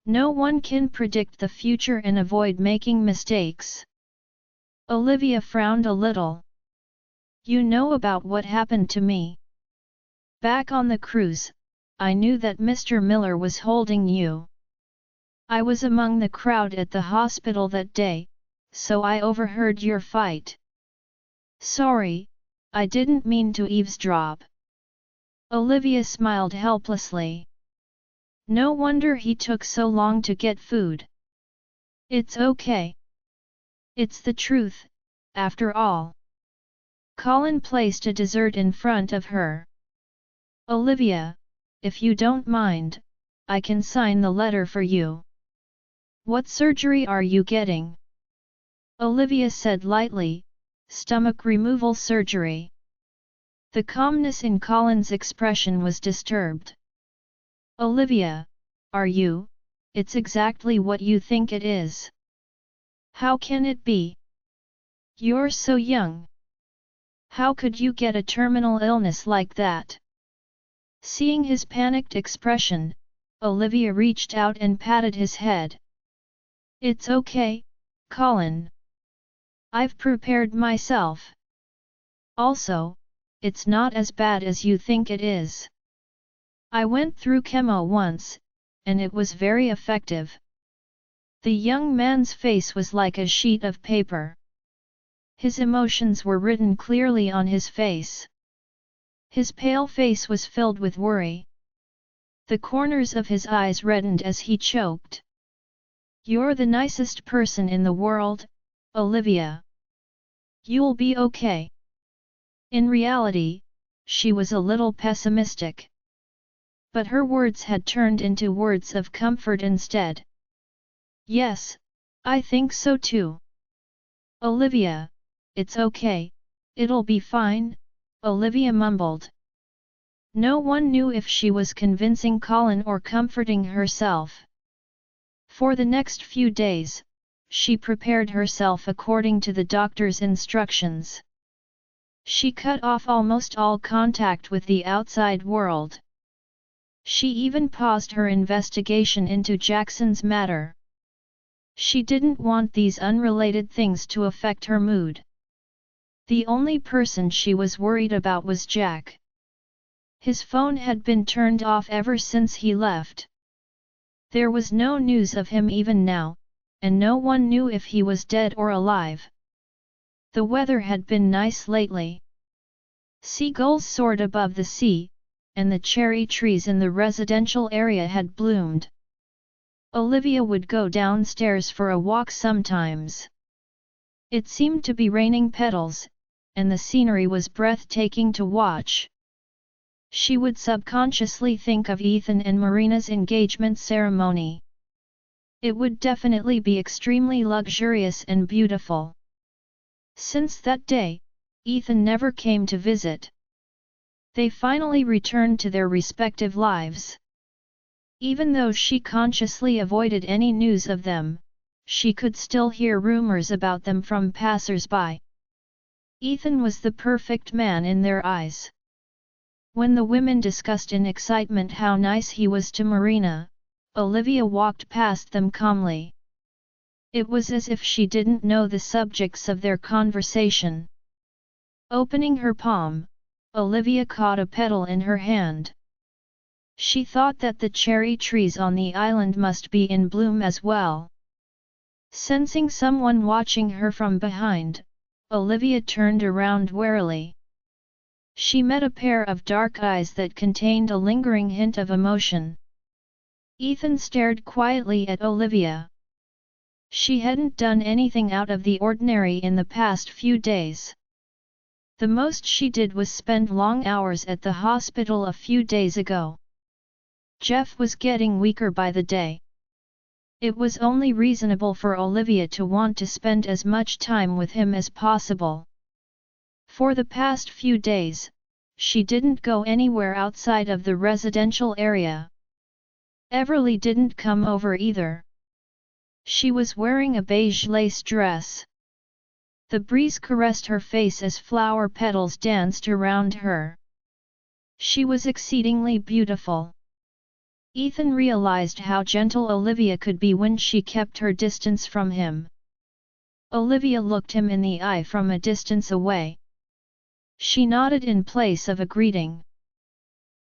No one can predict the future and avoid making mistakes." Olivia frowned a little. "You know about what happened to me. Back on the cruise, I knew that Mr. Miller was holding you. I was among the crowd at the hospital that day, so I overheard your fight. Sorry, I didn't mean to eavesdrop." Olivia smiled helplessly. No wonder he took so long to get food. "It's okay. It's the truth, after all." Colin placed a dessert in front of her. "Olivia, if you don't mind, I can sign the letter for you." "What surgery are you getting?" Olivia said lightly, "Stomach removal surgery." The calmness in Colin's expression was disturbed. "Olivia, are you? It's exactly what you think it is." "How can it be? You're so young. How could you get a terminal illness like that?" Seeing his panicked expression, Olivia reached out and patted his head. "It's okay, Colin. I've prepared myself. Also, it's not as bad as you think it is. I went through chemo once, and it was very effective." The young man's face was like a sheet of paper. His emotions were written clearly on his face. His pale face was filled with worry. The corners of his eyes reddened as he choked. "You're the nicest person in the world, Olivia. You'll be okay." In reality, she was a little pessimistic. But her words had turned into words of comfort instead. "Yes, I think so too." "Olivia, it's okay, it'll be fine," Olivia mumbled. No one knew if she was convincing Colin or comforting herself. For the next few days, she prepared herself according to the doctor's instructions. She cut off almost all contact with the outside world. She even paused her investigation into Jackson's matter. She didn't want these unrelated things to affect her mood. The only person she was worried about was Jack. His phone had been turned off ever since he left. There was no news of him even now, and no one knew if he was dead or alive. The weather had been nice lately. Seagulls soared above the sea, and the cherry trees in the residential area had bloomed. Olivia would go downstairs for a walk sometimes. It seemed to be raining petals, and the scenery was breathtaking to watch. She would subconsciously think of Ethan and Marina's engagement ceremony. It would definitely be extremely luxurious and beautiful. Since that day, Ethan never came to visit. They finally returned to their respective lives. Even though she consciously avoided any news of them, she could still hear rumors about them from passers-by. Ethan was the perfect man in their eyes. When the women discussed in excitement how nice he was to Marina, Olivia walked past them calmly. It was as if she didn't know the subjects of their conversation. Opening her palm, Olivia caught a petal in her hand. She thought that the cherry trees on the island must be in bloom as well. Sensing someone watching her from behind, Olivia turned around warily. She met a pair of dark eyes that contained a lingering hint of emotion. Ethan stared quietly at Olivia. She hadn't done anything out of the ordinary in the past few days. The most she did was spend long hours at the hospital a few days ago. Jeff was getting weaker by the day. It was only reasonable for Olivia to want to spend as much time with him as possible. For the past few days, she didn't go anywhere outside of the residential area. Everly didn't come over either. She was wearing a beige lace dress. The breeze caressed her face as flower petals danced around her. She was exceedingly beautiful. Ethan realized how gentle Olivia could be when she kept her distance from him. Olivia looked him in the eye from a distance away. She nodded in place of a greeting.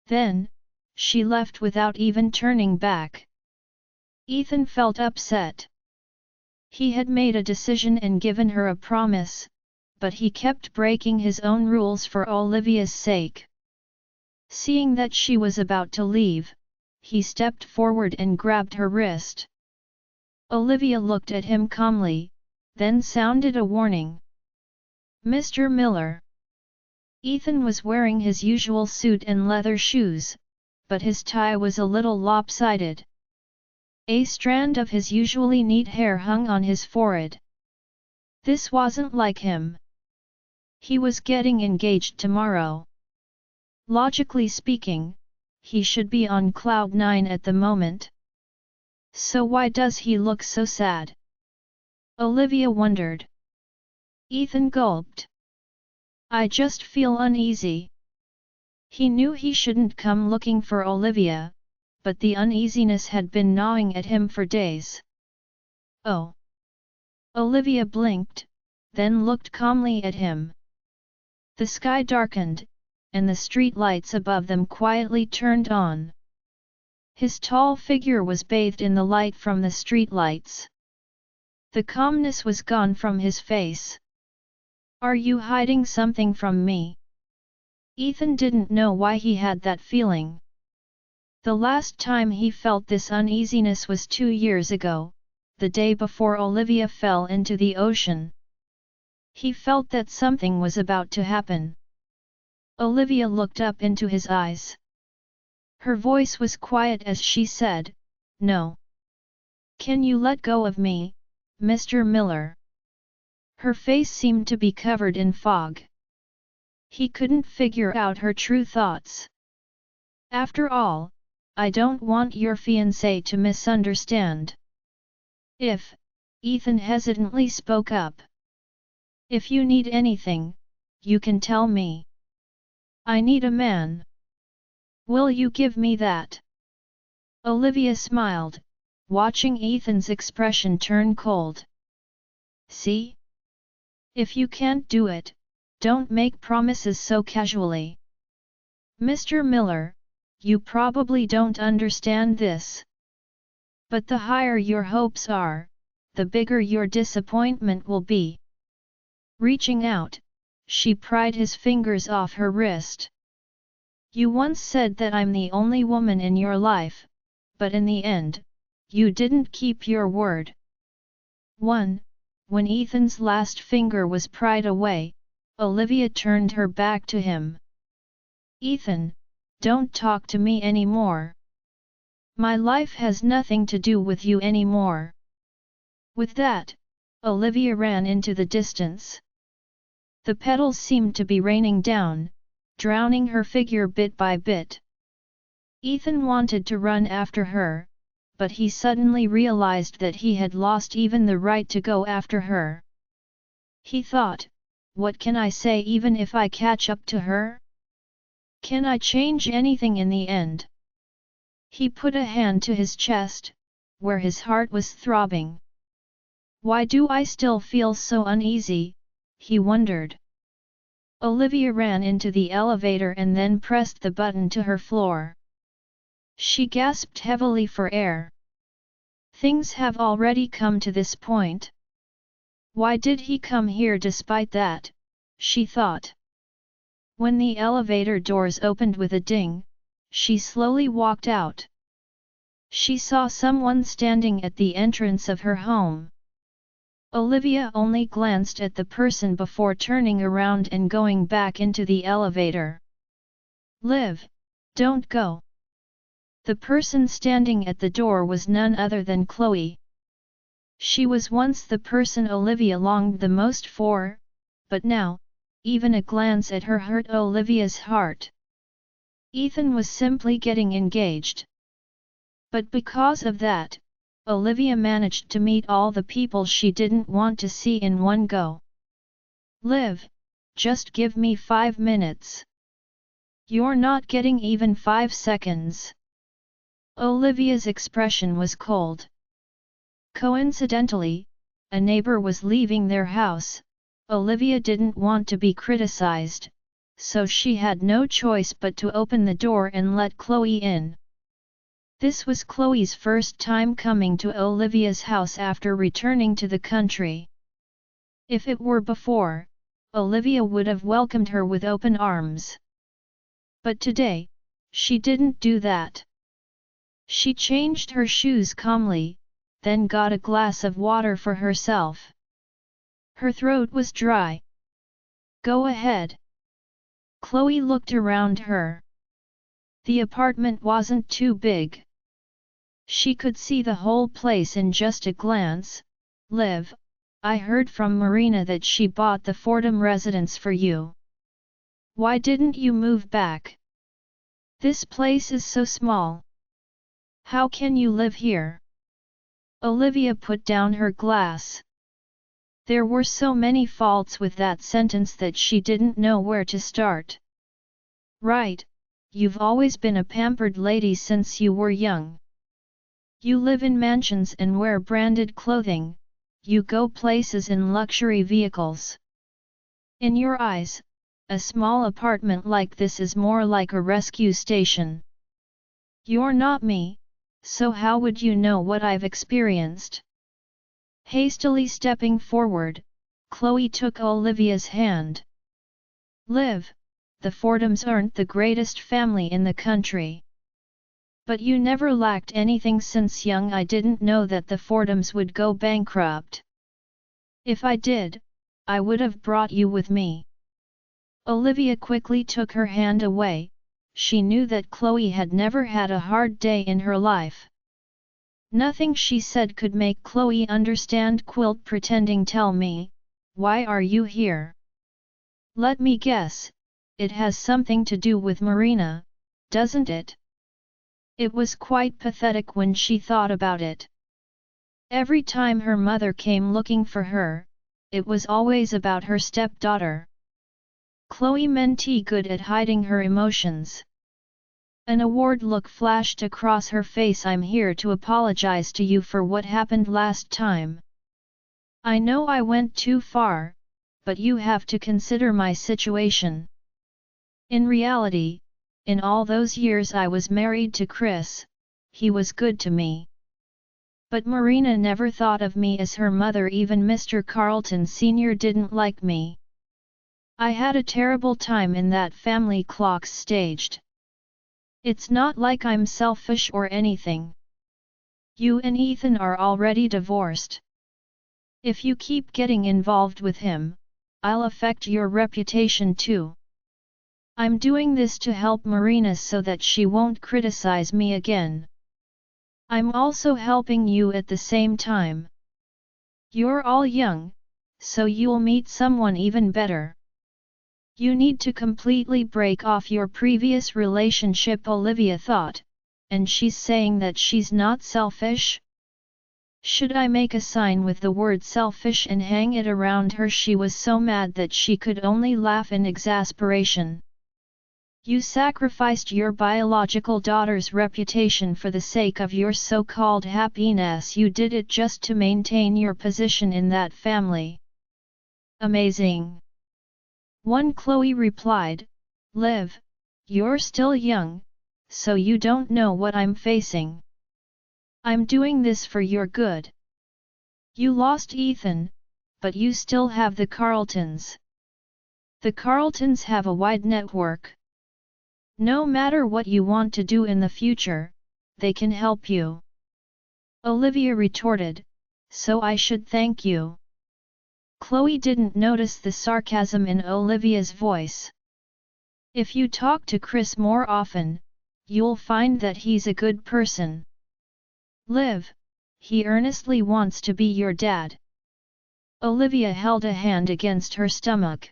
Then, she left without even turning back. Ethan felt upset. He had made a decision and given her a promise, but he kept breaking his own rules for Olivia's sake. Seeing that she was about to leave, he stepped forward and grabbed her wrist. Olivia looked at him calmly, then sounded a warning. "Mr. Miller." Ethan was wearing his usual suit and leather shoes, but his tie was a little lopsided. A strand of his usually neat hair hung on his forehead. This wasn't like him. He was getting engaged tomorrow. Logically speaking, he should be on cloud 9 at the moment. So why does he look so sad? Olivia wondered. Ethan gulped. "I just feel uneasy." He knew he shouldn't come looking for Olivia, but the uneasiness had been gnawing at him for days. "Oh." Olivia blinked, then looked calmly at him. The sky darkened, and the street lights above them quietly turned on. His tall figure was bathed in the light from the street lights. The calmness was gone from his face. "Are you hiding something from me?" Ethan didn't know why he had that feeling. The last time he felt this uneasiness was 2 years ago, the day before Olivia fell into the ocean. He felt that something was about to happen. Olivia looked up into his eyes. Her voice was quiet as she said, "No. Can you let go of me, Mr. Miller?" Her face seemed to be covered in fog. He couldn't figure out her true thoughts. "After all, I don't want your fiancé to misunderstand. If, Ethan hesitantly spoke up. If you need anything, you can tell me. I need a man. Will you give me that? Olivia smiled, watching Ethan's expression turn cold. See? If you can't do it, don't make promises so casually. Mr. Miller, you probably don't understand this. But the higher your hopes are, the bigger your disappointment will be. Reaching out, she pried his fingers off her wrist. You once said that I'm the only woman in your life, but in the end, you didn't keep your word. When Ethan's last finger was pried away, Olivia turned her back to him. Ethan, don't talk to me anymore. My life has nothing to do with you anymore. With that, Olivia ran into the distance. The petals seemed to be raining down, drowning her figure bit by bit. Ethan wanted to run after her, but he suddenly realized that he had lost even the right to go after her. He thought, what can I say even if I catch up to her? Can I change anything in the end? He put a hand to his chest, where his heart was throbbing. Why do I still feel so uneasy? He wondered. Olivia ran into the elevator and then pressed the button to her floor. She gasped heavily for air. Things have already come to this point. Why did he come here despite that? She thought. When the elevator doors opened with a ding, she slowly walked out. She saw someone standing at the entrance of her home. Olivia only glanced at the person before turning around and going back into the elevator. Liv, don't go. The person standing at the door was none other than Chloe. She was once the person Olivia longed the most for, but now, even a glance at her hurt Olivia's heart. Ethan was simply getting engaged. But because of that, Olivia managed to meet all the people she didn't want to see in one go. Liv, just give me 5 minutes. You're not getting even 5 seconds. Olivia's expression was cold. Coincidentally, a neighbor was leaving their house. Olivia didn't want to be criticized, so she had no choice but to open the door and let Chloe in. This was Chloe's first time coming to Olivia's house after returning to the country. If it were before, Olivia would have welcomed her with open arms. But today, she didn't do that. She changed her shoes calmly, then got a glass of water for herself. Her throat was dry. Go ahead. Chloe looked around her. The apartment wasn't too big. She could see the whole place in just a glance. Liv, I heard from Marina that she bought the Fordham residence for you. Why didn't you move back? This place is so small. How can you live here? Olivia put down her glass. There were so many faults with that sentence that she didn't know where to start. Right, you've always been a pampered lady since you were young. You live in mansions and wear branded clothing, you go places in luxury vehicles. In your eyes, a small apartment like this is more like a rescue station. You're not me, so how would you know what I've experienced? Hastily stepping forward, Chloe took Olivia's hand. Liv, the Fordhams aren't the greatest family in the country. But you never lacked anything since young. I didn't know that the Fordhams would go bankrupt. If I did, I would have brought you with me. Olivia quickly took her hand away. She knew that Chloe had never had a hard day in her life. Nothing she said could make Chloe understand. Quilt pretending. Tell me, why are you here? Let me guess, it has something to do with Marina, doesn't it? It was quite pathetic when she thought about it. Every time her mother came looking for her, it was always about her stepdaughter. Chloe Menti good at hiding her emotions. An award look flashed across her face. I'm here to apologize to you for what happened last time. I know I went too far, but you have to consider my situation. In reality, in all those years I was married to Chris, he was good to me. But Marina never thought of me as her mother. Even Mr. Carlton Sr. didn't like me. I had a terrible time in that family. Clocks staged. It's not like I'm selfish or anything. You and Ethan are already divorced. If you keep getting involved with him, I'll affect your reputation too. I'm doing this to help Marina so that she won't criticize me again. I'm also helping you at the same time. You're all young, so you'll meet someone even better. You need to completely break off your previous relationship, Olivia thought, and she's saying that she's not selfish? Should I make a sign with the word selfish and hang it around her? She was so mad that she could only laugh in exasperation. You sacrificed your biological daughter's reputation for the sake of your so-called happiness. You did it just to maintain your position in that family. Amazing. One Chloe replied, Liv, you're still young, so you don't know what I'm facing. I'm doing this for your good. You lost Ethan, but you still have the Carltons. The Carltons have a wide network. No matter what you want to do in the future, they can help you. Olivia retorted, so I should thank you. Chloe didn't notice the sarcasm in Olivia's voice. If you talk to Chris more often, you'll find that he's a good person. Liv, he earnestly wants to be your dad. Olivia held a hand against her stomach.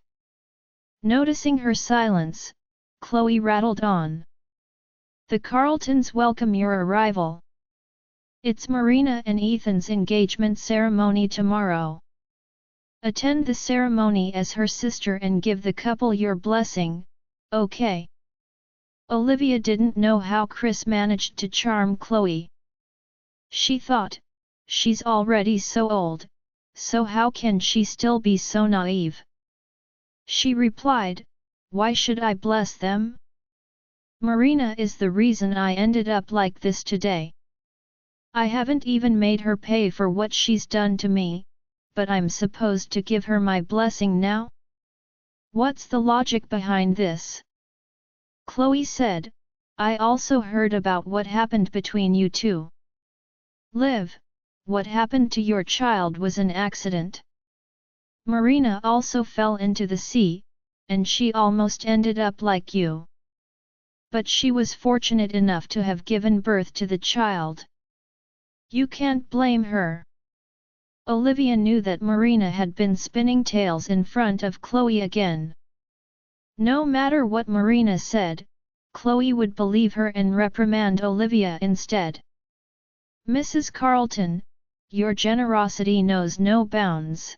Noticing her silence, Chloe rattled on. The Carltons welcome your arrival. It's Marina and Ethan's engagement ceremony tomorrow. Attend the ceremony as her sister and give the couple your blessing, okay? Olivia didn't know how Chris managed to charm Chloe. She thought, she's already so old, so how can she still be so naive? She replied, why should I bless them? Marina is the reason I ended up like this today. I haven't even made her pay for what she's done to me, but I'm supposed to give her my blessing now? What's the logic behind this? Chloe said, I also heard about what happened between you two. Liv, what happened to your child was an accident. Marina also fell into the sea, and she almost ended up like you. But she was fortunate enough to have given birth to the child. You can't blame her. Olivia knew that Marina had been spinning tales in front of Chloe again. No matter what Marina said, Chloe would believe her and reprimand Olivia instead. Mrs. Carlton, your generosity knows no bounds.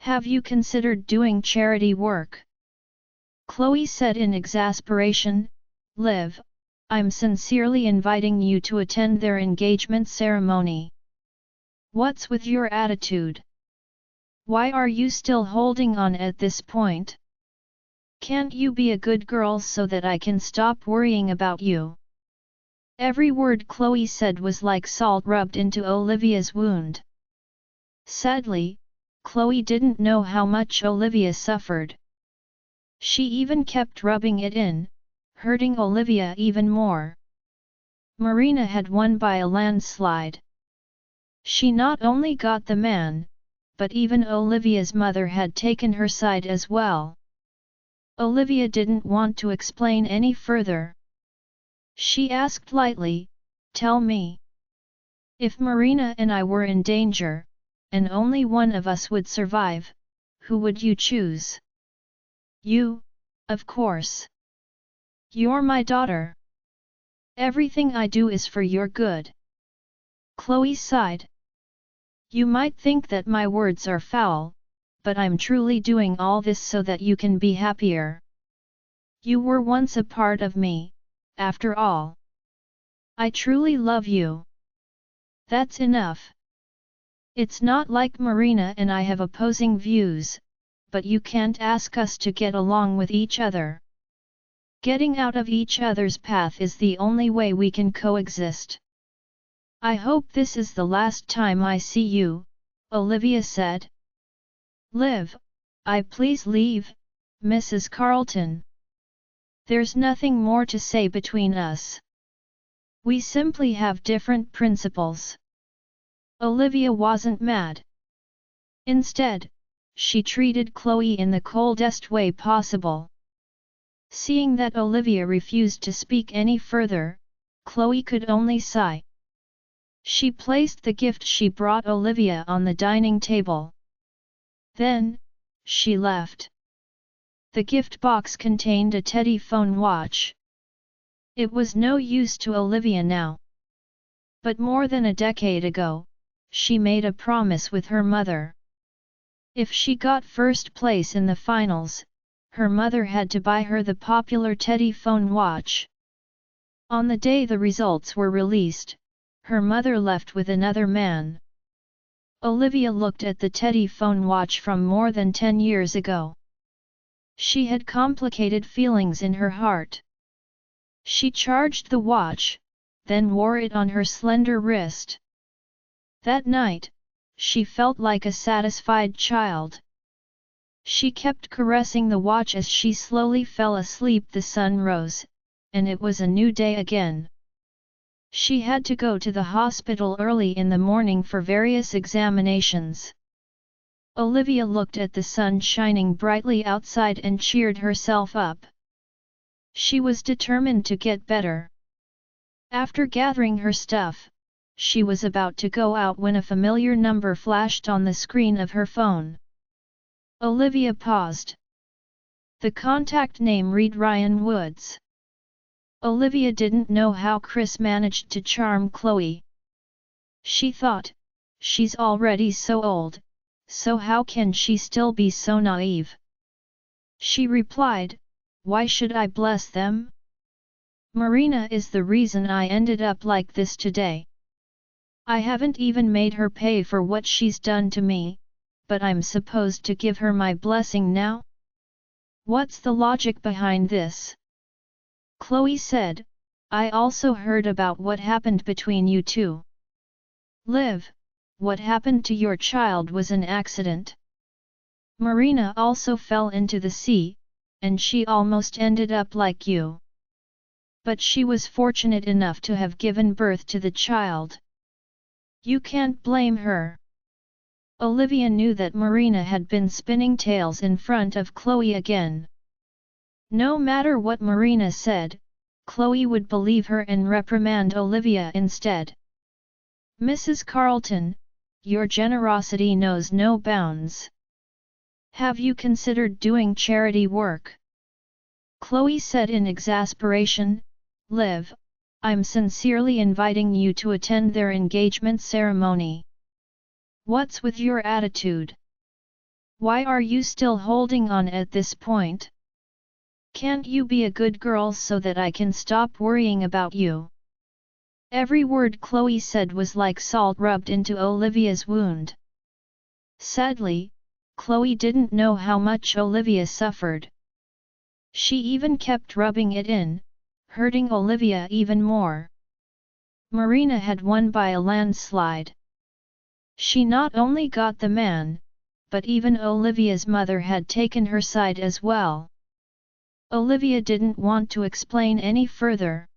Have you considered doing charity work? Chloe said in exasperation, Liv, I'm sincerely inviting you to attend their engagement ceremony. What's with your attitude? Why are you still holding on at this point? Can't you be a good girl so that I can stop worrying about you? Every word Chloe said was like salt rubbed into Olivia's wound. Sadly, Chloe didn't know how much Olivia suffered. She even kept rubbing it in, hurting Olivia even more. Marina had won by a landslide. She not only got the man, but even Olivia's mother had taken her side as well. Olivia didn't want to explain any further. She asked lightly, tell me. If Marina and I were in danger, and only one of us would survive, who would you choose? You, of course. You're my daughter. Everything I do is for your good. Chloe sighed. You might think that my words are foul, but I'm truly doing all this so that you can be happier. You were once a part of me, after all. I truly love you. That's enough. It's not like Marina and I have opposing views, but you can't ask us to get along with each other. Getting out of each other's path is the only way we can coexist. I hope this is the last time I see you, Olivia said. Liv, please leave, Mrs. Carlton. There's nothing more to say between us. We simply have different principles. Olivia wasn't mad. Instead, she treated Chloe in the coldest way possible. Seeing that Olivia refused to speak any further, Chloe could only sigh. She placed the gift she brought Olivia on the dining table. Then, she left. The gift box contained a Teddy phone watch. It was no use to Olivia now. But more than a decade ago, she made a promise with her mother. If she got first place in the finals, her mother had to buy her the popular Teddy phone watch. On the day the results were released, her mother left with another man. Olivia looked at the Teddy phone watch from more than 10 years ago. She had complicated feelings in her heart. She charged the watch, then wore it on her slender wrist. That night, she felt like a satisfied child. She kept caressing the watch as she slowly fell asleep. The sun rose, and it was a new day again. She had to go to the hospital early in the morning for various examinations. Olivia looked at the sun shining brightly outside and cheered herself up. She was determined to get better. After gathering her stuff, she was about to go out when a familiar number flashed on the screen of her phone. Olivia paused. The contact name read Ryan Woods. Olivia didn't know how Chris managed to charm Chloe. She thought, she's already so old, so how can she still be so naive? She replied, why should I bless them? Marina is the reason I ended up like this today. I haven't even made her pay for what she's done to me, but I'm supposed to give her my blessing now? What's the logic behind this? Chloe said, I also heard about what happened between you two. Liv, what happened to your child was an accident. Marina also fell into the sea, and she almost ended up like you. But she was fortunate enough to have given birth to the child. You can't blame her. Olivia knew that Marina had been spinning tales in front of Chloe again. No matter what Marina said, Chloe would believe her and reprimand Olivia instead. Mrs. Carlton, your generosity knows no bounds. Have you considered doing charity work? Chloe said in exasperation, Liv, I'm sincerely inviting you to attend their engagement ceremony. What's with your attitude? Why are you still holding on at this point? Can't you be a good girl so that I can stop worrying about you? Every word Chloe said was like salt rubbed into Olivia's wound. Sadly, Chloe didn't know how much Olivia suffered. She even kept rubbing it in, hurting Olivia even more. Marina had won by a landslide. She not only got the man, but even Olivia's mother had taken her side as well. Olivia didn't want to explain any further.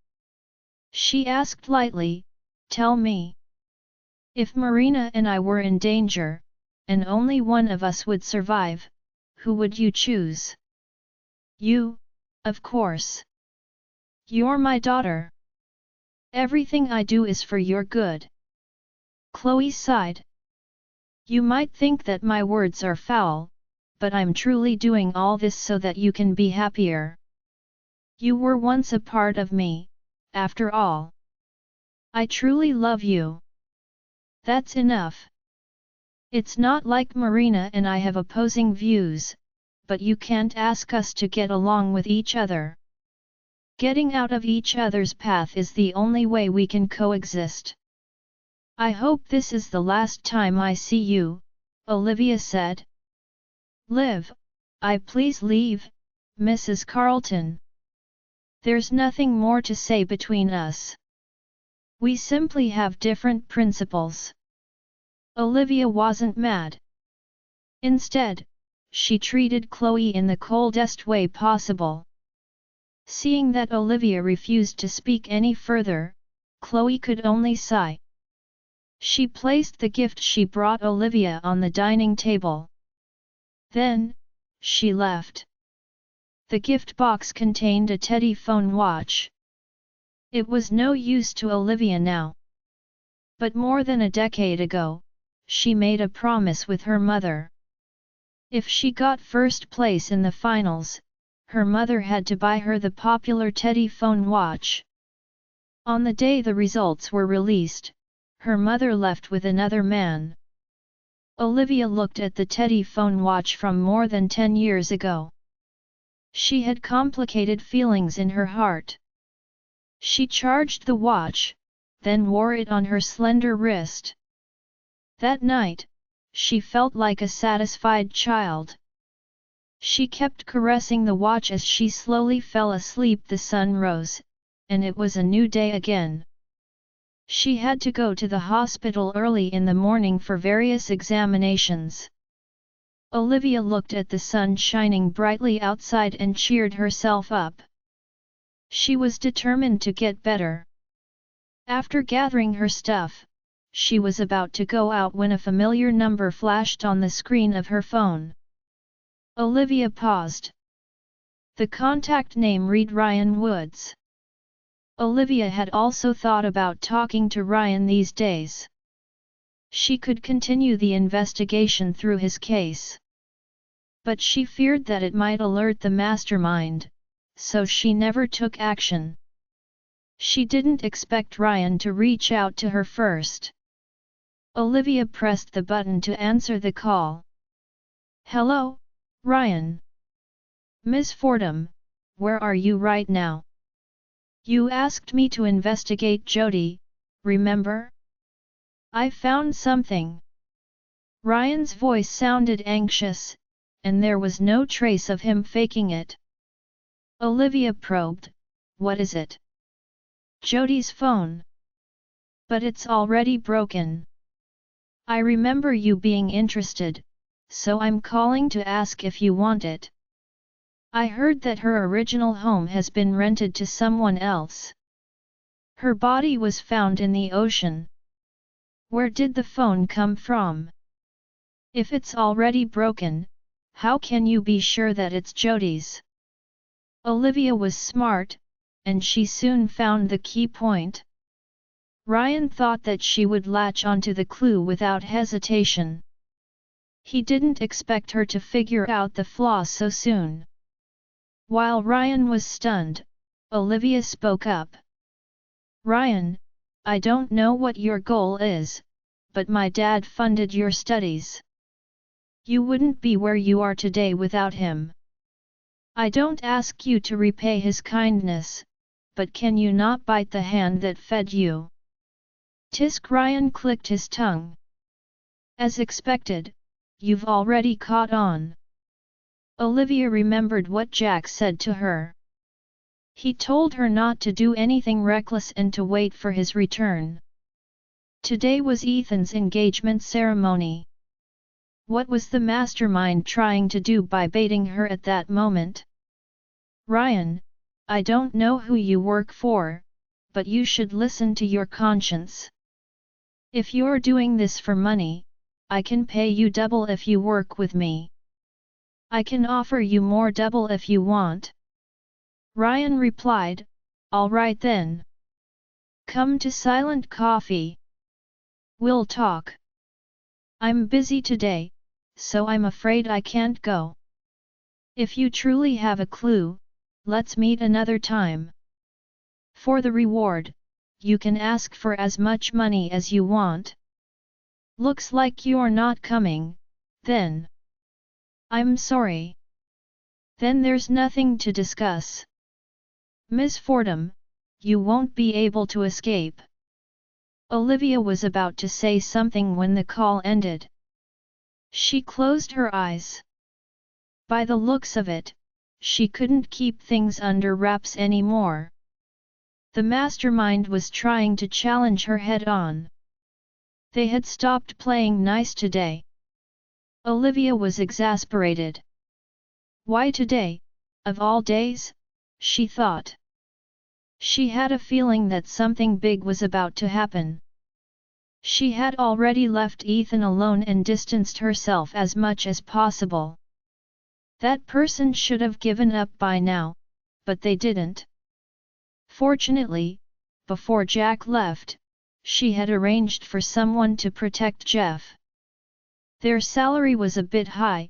She asked lightly, tell me. If Marina and I were in danger, and only one of us would survive, who would you choose? You, of course. You're my daughter. Everything I do is for your good. Chloe sighed. You might think that my words are foul, but I'm truly doing all this so that you can be happier. You were once a part of me, after all. I truly love you. That's enough. It's not like Marina and I have opposing views, but you can't ask us to get along with each other. Getting out of each other's path is the only way we can coexist. I hope this is the last time I see you, Olivia said. Liv, please leave, Mrs. Carlton. There's nothing more to say between us. We simply have different principles. Olivia wasn't mad. Instead, she treated Chloe in the coldest way possible. Seeing that Olivia refused to speak any further, Chloe could only sigh. She placed the gift she brought Olivia on the dining table. Then, she left. The gift box contained a Teddy phone watch. It was no use to Olivia now. But more than a decade ago, she made a promise with her mother. If she got first place in the finals, her mother had to buy her the popular Teddy phone watch. On the day the results were released, her mother left with another man. Olivia looked at the Teddy phone watch from more than 10 years ago. She had complicated feelings in her heart. She charged the watch, then wore it on her slender wrist. That night, she felt like a satisfied child. She kept caressing the watch as she slowly fell asleep. The sun rose, and it was a new day again. She had to go to the hospital early in the morning for various examinations. Olivia looked at the sun shining brightly outside and cheered herself up. She was determined to get better. After gathering her stuff, she was about to go out when a familiar number flashed on the screen of her phone. Olivia paused. The contact name read Ryan Woods. Olivia had also thought about talking to Ryan these days. She could continue the investigation through his case. But she feared that it might alert the mastermind, so she never took action. She didn't expect Ryan to reach out to her first. Olivia pressed the button to answer the call. Hello, Ryan. Miss Fordham, where are you right now? You asked me to investigate Jody, remember? I found something. Ryan's voice sounded anxious, and there was no trace of him faking it. Olivia probed, what is it? Jody's phone. But it's already broken. I remember you being interested, so I'm calling to ask if you want it. I heard that her original home has been rented to someone else. Her body was found in the ocean. Where did the phone come from? If it's already broken, how can you be sure that it's Jody's? Olivia was smart, and she soon found the key point. Ryan thought that she would latch onto the clue without hesitation. He didn't expect her to figure out the flaw so soon. While Ryan was stunned, Olivia spoke up. Ryan, I don't know what your goal is, but my dad funded your studies. You wouldn't be where you are today without him. I don't ask you to repay his kindness, but can you not bite the hand that fed you? Tisk. Ryan clicked his tongue. As expected, you've already caught on. Olivia remembered what Jack said to her. He told her not to do anything reckless and to wait for his return. Today was Ethan's engagement ceremony. What was the mastermind trying to do by baiting her at that moment? Ryan, I don't know who you work for, but you should listen to your conscience. If you're doing this for money, I can pay you double if you work with me. I can offer you more double if you want. Ryan replied, all right then. Come to Silent Coffee. We'll talk. I'm busy today, so I'm afraid I can't go. If you truly have a clue, let's meet another time. For the reward, you can ask for as much money as you want. Looks like you're not coming, then. I'm sorry. Then there's nothing to discuss. Miss Fordham, you won't be able to escape. Olivia was about to say something when the call ended. She closed her eyes. By the looks of it, she couldn't keep things under wraps anymore. The mastermind was trying to challenge her head-on. They had stopped playing nice today. Olivia was exasperated. Why today, of all days? She thought. She had a feeling that something big was about to happen. She had already left Ethan alone and distanced herself as much as possible. That person should have given up by now, but they didn't. Fortunately, before Jack left, she had arranged for someone to protect Jeff. Their salary was a bit high,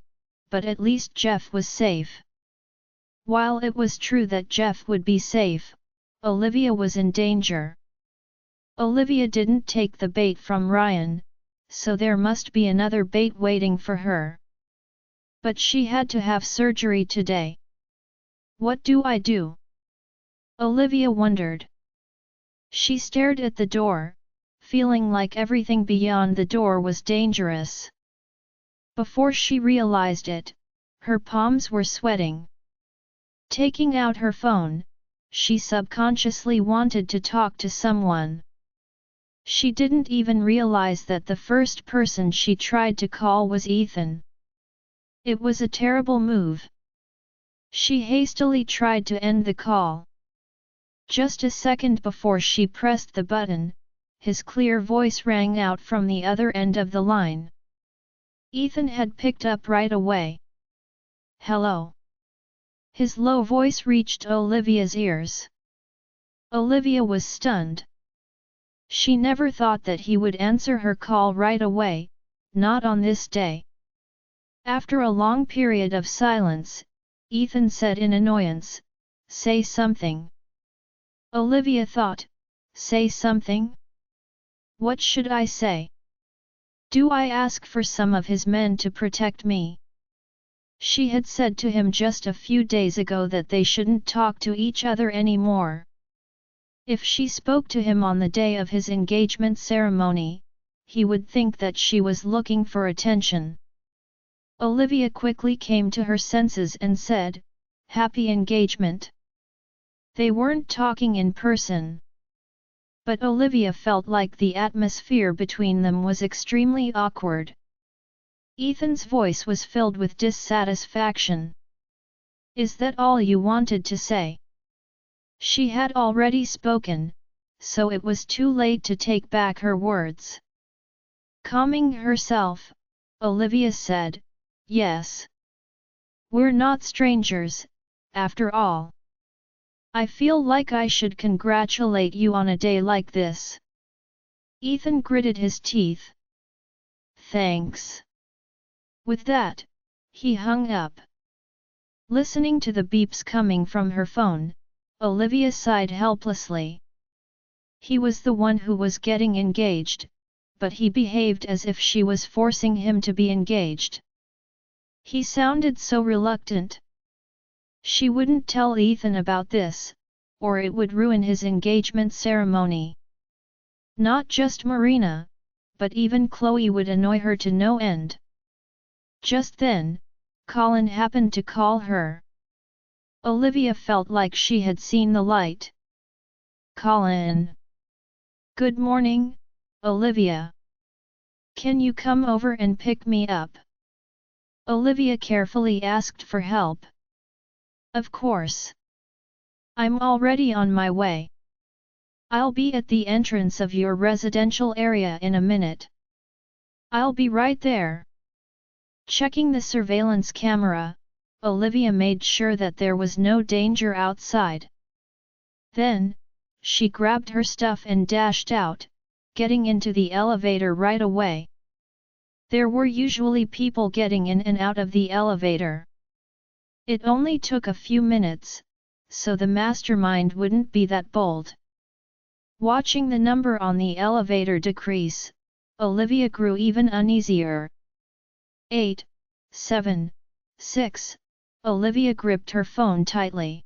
but at least Jeff was safe. While it was true that Jeff would be safe, Olivia was in danger. Olivia didn't take the bait from Ryan, so there must be another bait waiting for her. But she had to have surgery today. What do I do? Olivia wondered. She stared at the door, feeling like everything beyond the door was dangerous. Before she realized it, her palms were sweating. Taking out her phone, she subconsciously wanted to talk to someone. She didn't even realize that the first person she tried to call was Ethan. It was a terrible move. She hastily tried to end the call. Just a second before she pressed the button, his clear voice rang out from the other end of the line. Ethan had picked up right away. Hello. His low voice reached Olivia's ears. Olivia was stunned. She never thought that he would answer her call right away, not on this day. After a long period of silence, Ethan said in annoyance, "Say something." Olivia thought, "Say something? What should I say? Do I ask for some of his men to protect me?" She had said to him just a few days ago that they shouldn't talk to each other anymore. If she spoke to him on the day of his engagement ceremony, he would think that she was looking for attention. Olivia quickly came to her senses and said, "Happy engagement." They weren't talking in person. But Olivia felt like the atmosphere between them was extremely awkward. Ethan's voice was filled with dissatisfaction. "Is that all you wanted to say?" She had already spoken, so it was too late to take back her words. Calming herself, Olivia said, "Yes. We're not strangers, after all. I feel like I should congratulate you on a day like this." Ethan gritted his teeth. "Thanks." With that, he hung up. Listening to the beeps coming from her phone, Olivia sighed helplessly. He was the one who was getting engaged, but he behaved as if she was forcing him to be engaged. He sounded so reluctant. She wouldn't tell Ethan about this, or it would ruin his engagement ceremony. Not just Marina, but even Chloe would annoy her to no end. Just then, Colin happened to call her. Olivia felt like she had seen the light. "Colin." "Good morning, Olivia. Can you come over and pick me up?" Olivia carefully asked for help. "Of course. I'm already on my way. I'll be at the entrance of your residential area in a minute. I'll be right there." Checking the surveillance camera, Olivia made sure that there was no danger outside. Then, she grabbed her stuff and dashed out, getting into the elevator right away. There were usually people getting in and out of the elevator. It only took a few minutes, so the mastermind wouldn't be that bold. Watching the number on the elevator decrease, Olivia grew even uneasier. 8, 7, 6, Olivia gripped her phone tightly.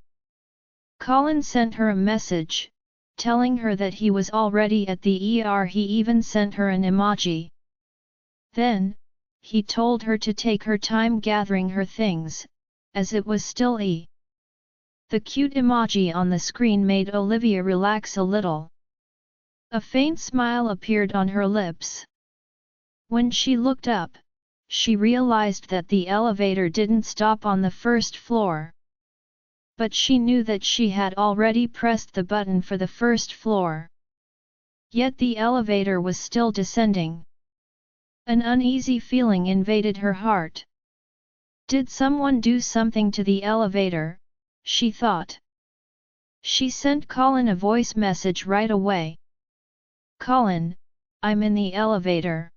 Colin sent her a message, telling her that he was already at the ER. He even sent her an emoji. Then, he told her to take her time gathering her things, as it was still The cute emoji on the screen made Olivia relax a little. A faint smile appeared on her lips. When she looked up, she realized that the elevator didn't stop on the first floor. But she knew that she had already pressed the button for the first floor. Yet the elevator was still descending. An uneasy feeling invaded her heart. Did someone do something to the elevator? She thought. She sent Colin a voice message right away. Colin, I'm in the elevator.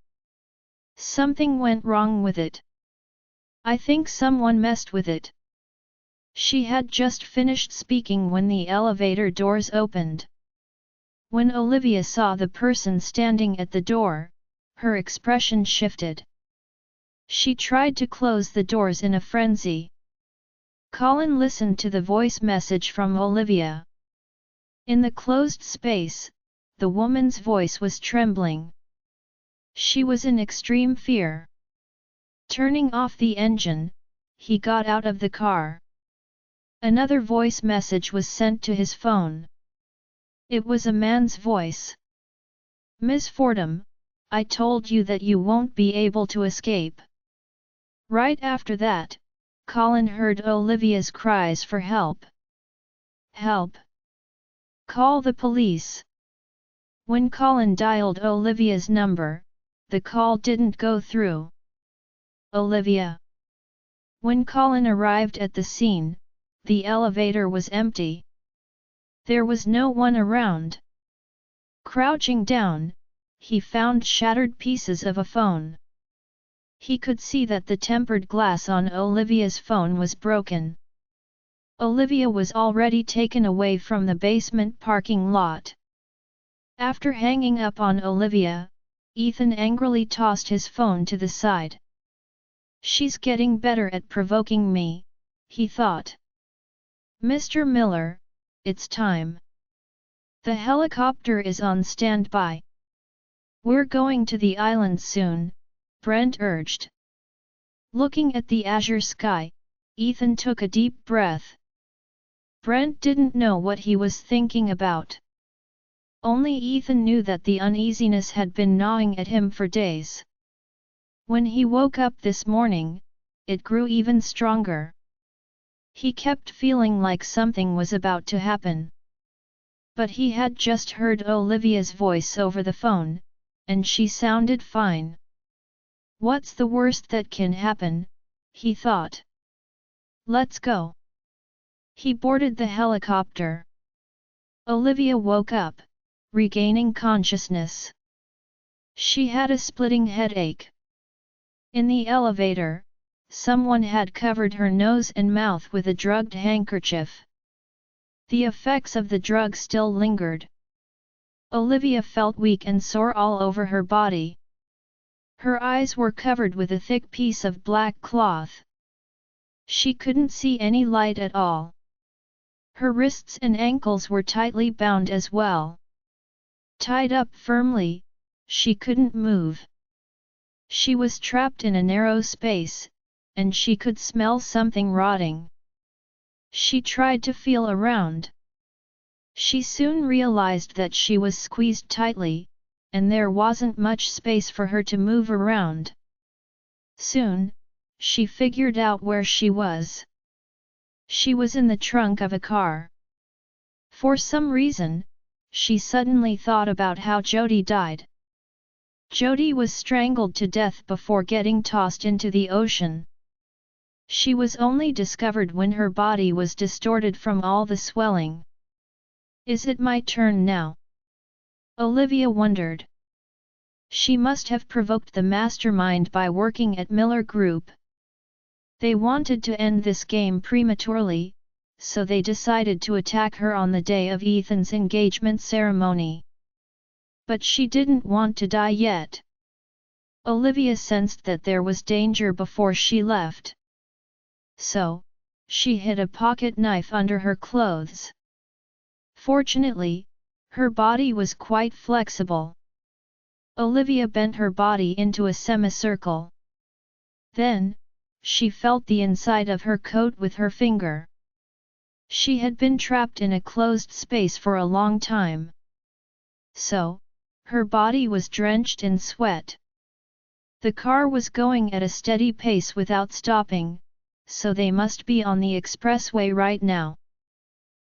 Something went wrong with it. I think someone messed with it. She had just finished speaking when the elevator doors opened. When Olivia saw the person standing at the door, her expression shifted. She tried to close the doors in a frenzy. Colin listened to the voice message from Olivia. In the closed space, the woman's voice was trembling. She was in extreme fear. Turning off the engine, he got out of the car. Another voice message was sent to his phone. It was a man's voice. Miss Fordham, I told you that you won't be able to escape. Right after that, Colin heard Olivia's cries for help. Help! Call the police! When Colin dialed Olivia's number, the call didn't go through. Olivia! When Colin arrived at the scene, the elevator was empty. There was no one around. Crouching down, he found shattered pieces of a phone. He could see that the tempered glass on Olivia's phone was broken. Olivia was already taken away from the basement parking lot. After hanging up on Olivia, Ethan angrily tossed his phone to the side. She's getting better at provoking me, he thought. Mr. Miller, it's time. The helicopter is on standby. We're going to the island soon, Brent urged. Looking at the azure sky, Ethan took a deep breath. Brent didn't know what he was thinking about. Only Ethan knew that the uneasiness had been gnawing at him for days. When he woke up this morning, it grew even stronger. He kept feeling like something was about to happen. But he had just heard Olivia's voice over the phone, and she sounded fine. What's the worst that can happen, he thought. Let's go. He boarded the helicopter. Olivia woke up, regaining consciousness. She had a splitting headache. In the elevator, someone had covered her nose and mouth with a drugged handkerchief. The effects of the drug still lingered. Olivia felt weak and sore all over her body. Her eyes were covered with a thick piece of black cloth. She couldn't see any light at all. Her wrists and ankles were tightly bound as well. Tied up firmly, she couldn't move. She was trapped in a narrow space, and she could smell something rotting. She tried to feel around. She soon realized that she was squeezed tightly, and there wasn't much space for her to move around. Soon, she figured out where she was. She was in the trunk of a car. For some reason, she suddenly thought about how Jody died. Jody was strangled to death before getting tossed into the ocean. She was only discovered when her body was distorted from all the swelling. Is it my turn now? Olivia wondered. She must have provoked the mastermind by working at Miller Group. They wanted to end this game prematurely, so they decided to attack her on the day of Ethan's engagement ceremony. But she didn't want to die yet. Olivia sensed that there was danger before she left. So, she hid a pocket knife under her clothes. Fortunately, her body was quite flexible. Olivia bent her body into a semicircle. Then, she felt the inside of her coat with her finger. She had been trapped in a closed space for a long time. So, her body was drenched in sweat. The car was going at a steady pace without stopping, so they must be on the expressway right now.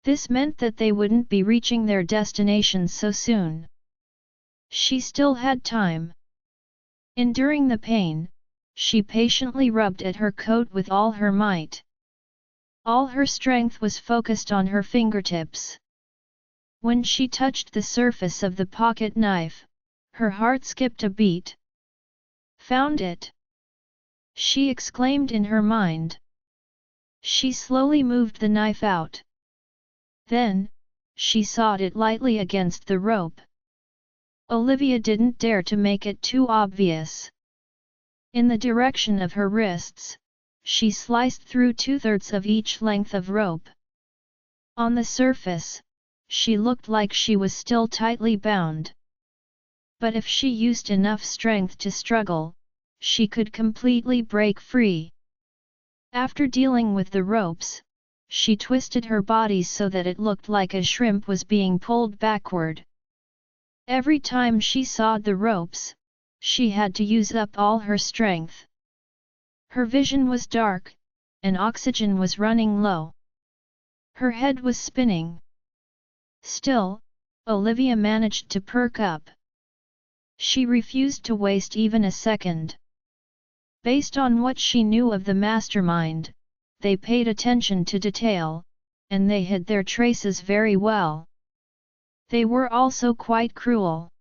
This meant that they wouldn't be reaching their destination so soon. She still had time. Enduring the pain, she patiently rubbed at her coat with all her might. All her strength was focused on her fingertips. When she touched the surface of the pocket knife, her heart skipped a beat. Found it! She exclaimed in her mind. She slowly moved the knife out. Then, she sawed it lightly against the rope. Olivia didn't dare to make it too obvious. In the direction of her wrists, she sliced through 2/3 of each length of rope. On the surface, she looked like she was still tightly bound. But if she used enough strength to struggle, she could completely break free. After dealing with the ropes, she twisted her body so that it looked like a shrimp was being pulled backward. Every time she sawed the ropes, she had to use up all her strength. Her vision was dark, and oxygen was running low. Her head was spinning. Still, Olivia managed to perk up. She refused to waste even a second. Based on what she knew of the mastermind, they paid attention to detail, and they hid their traces very well. They were also quite cruel.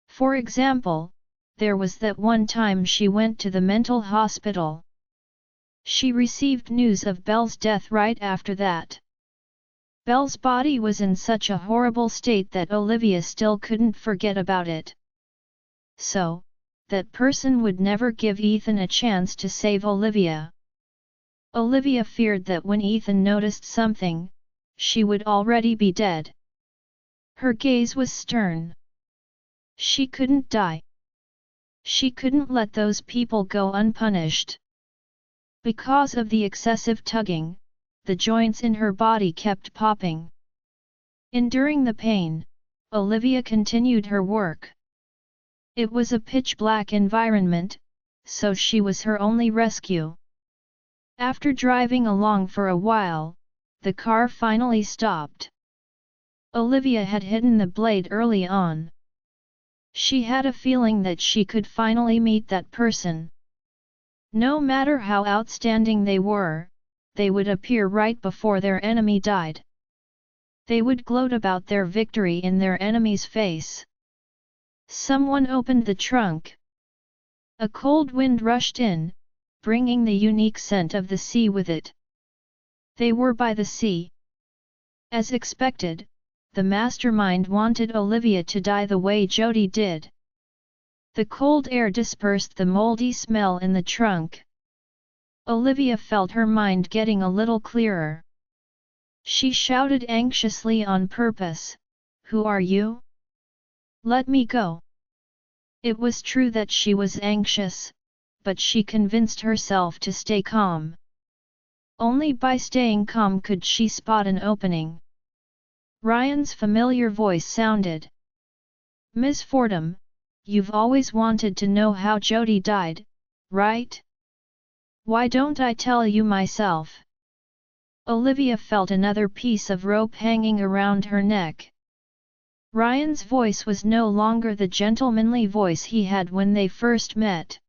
For example, there was that one time she went to the mental hospital. She received news of Belle's death right after that. Belle's body was in such a horrible state that Olivia still couldn't forget about it. So, that person would never give Ethan a chance to save Olivia. Olivia feared that when Ethan noticed something, she would already be dead. Her gaze was stern. She couldn't die. She couldn't let those people go unpunished. Because of the excessive tugging, the joints in her body kept popping. Enduring the pain, Olivia continued her work. It was a pitch-black environment, so she was her only rescue. After driving along for a while, the car finally stopped. Olivia had hidden the blade early on. She had a feeling that she could finally meet that person. No matter how outstanding they would appear right before their enemy died. They would gloat about their victory in their enemy's face. Someone opened the trunk. A cold wind rushed in, bringing the unique scent of the sea with it. They were by the sea. As expected, the mastermind wanted Olivia to die the way Jody did. The cold air dispersed the moldy smell in the trunk. Olivia felt her mind getting a little clearer. She shouted anxiously on purpose, "Who are you? Let me go." It was true that she was anxious, but she convinced herself to stay calm. Only by staying calm could she spot an opening. Ryan's familiar voice sounded. "Miss Fordham, you've always wanted to know how Jody died, right? Why don't I tell you myself?" Olivia felt another piece of rope hanging around her neck. Ryan's voice was no longer the gentlemanly voice he had when they first met.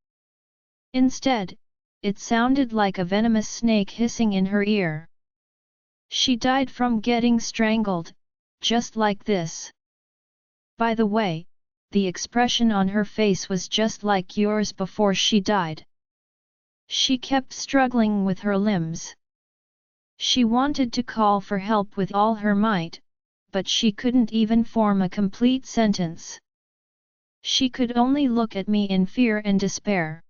Instead, it sounded like a venomous snake hissing in her ear. "She died from getting strangled, just like this. By the way, the expression on her face was just like yours before she died." She kept struggling with her limbs. She wanted to call for help with all her might, but she couldn't even form a complete sentence. She could only look at me in fear and despair.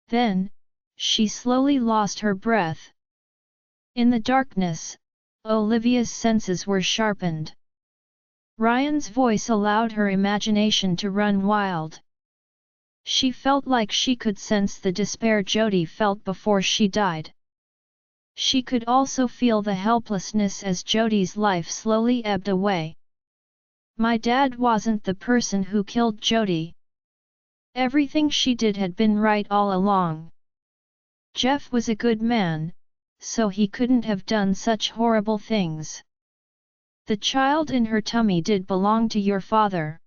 Then, she slowly lost her breath. In the darkness, Olivia's senses were sharpened. Ryan's voice allowed her imagination to run wild. She felt like she could sense the despair Jody felt before she died. She could also feel the helplessness as Jody's life slowly ebbed away. My dad wasn't the person who killed Jody. Everything she did had been right all along. Jeff was a good man, so he couldn't have done such horrible things. The child in her tummy did belong to your father.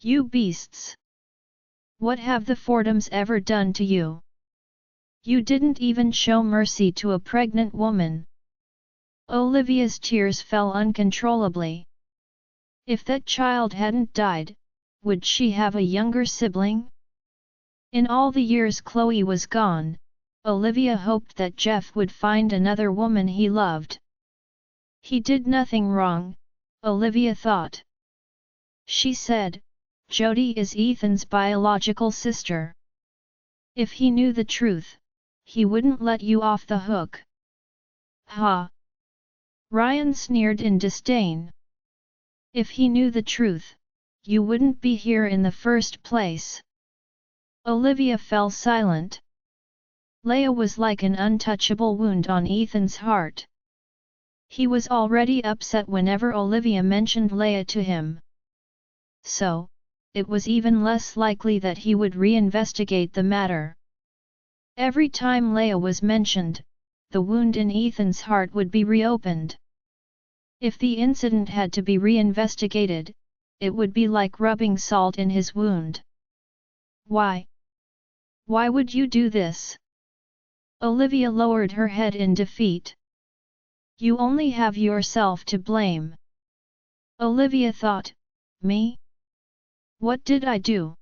You beasts! What have the Fordhams ever done to you? You didn't even show mercy to a pregnant woman. Olivia's tears fell uncontrollably. If that child hadn't died, would she have a younger sibling? In all the years Chloe was gone, Olivia hoped that Jeff would find another woman he loved. He did nothing wrong, Olivia thought. She said, Jody is Ethan's biological sister. If he knew the truth, he wouldn't let you off the hook. Ha! Ryan sneered in disdain. If he knew the truth, you wouldn't be here in the first place. Olivia fell silent. Leia was like an untouchable wound on Ethan's heart. He was already upset whenever Olivia mentioned Leia to him. So, it was even less likely that he would reinvestigate the matter. Every time Leia was mentioned, the wound in Ethan's heart would be reopened. If the incident had to be reinvestigated, it would be like rubbing salt in his wound. Why? Why would you do this? Olivia lowered her head in defeat. You only have yourself to blame. Olivia thought, me? What did I do?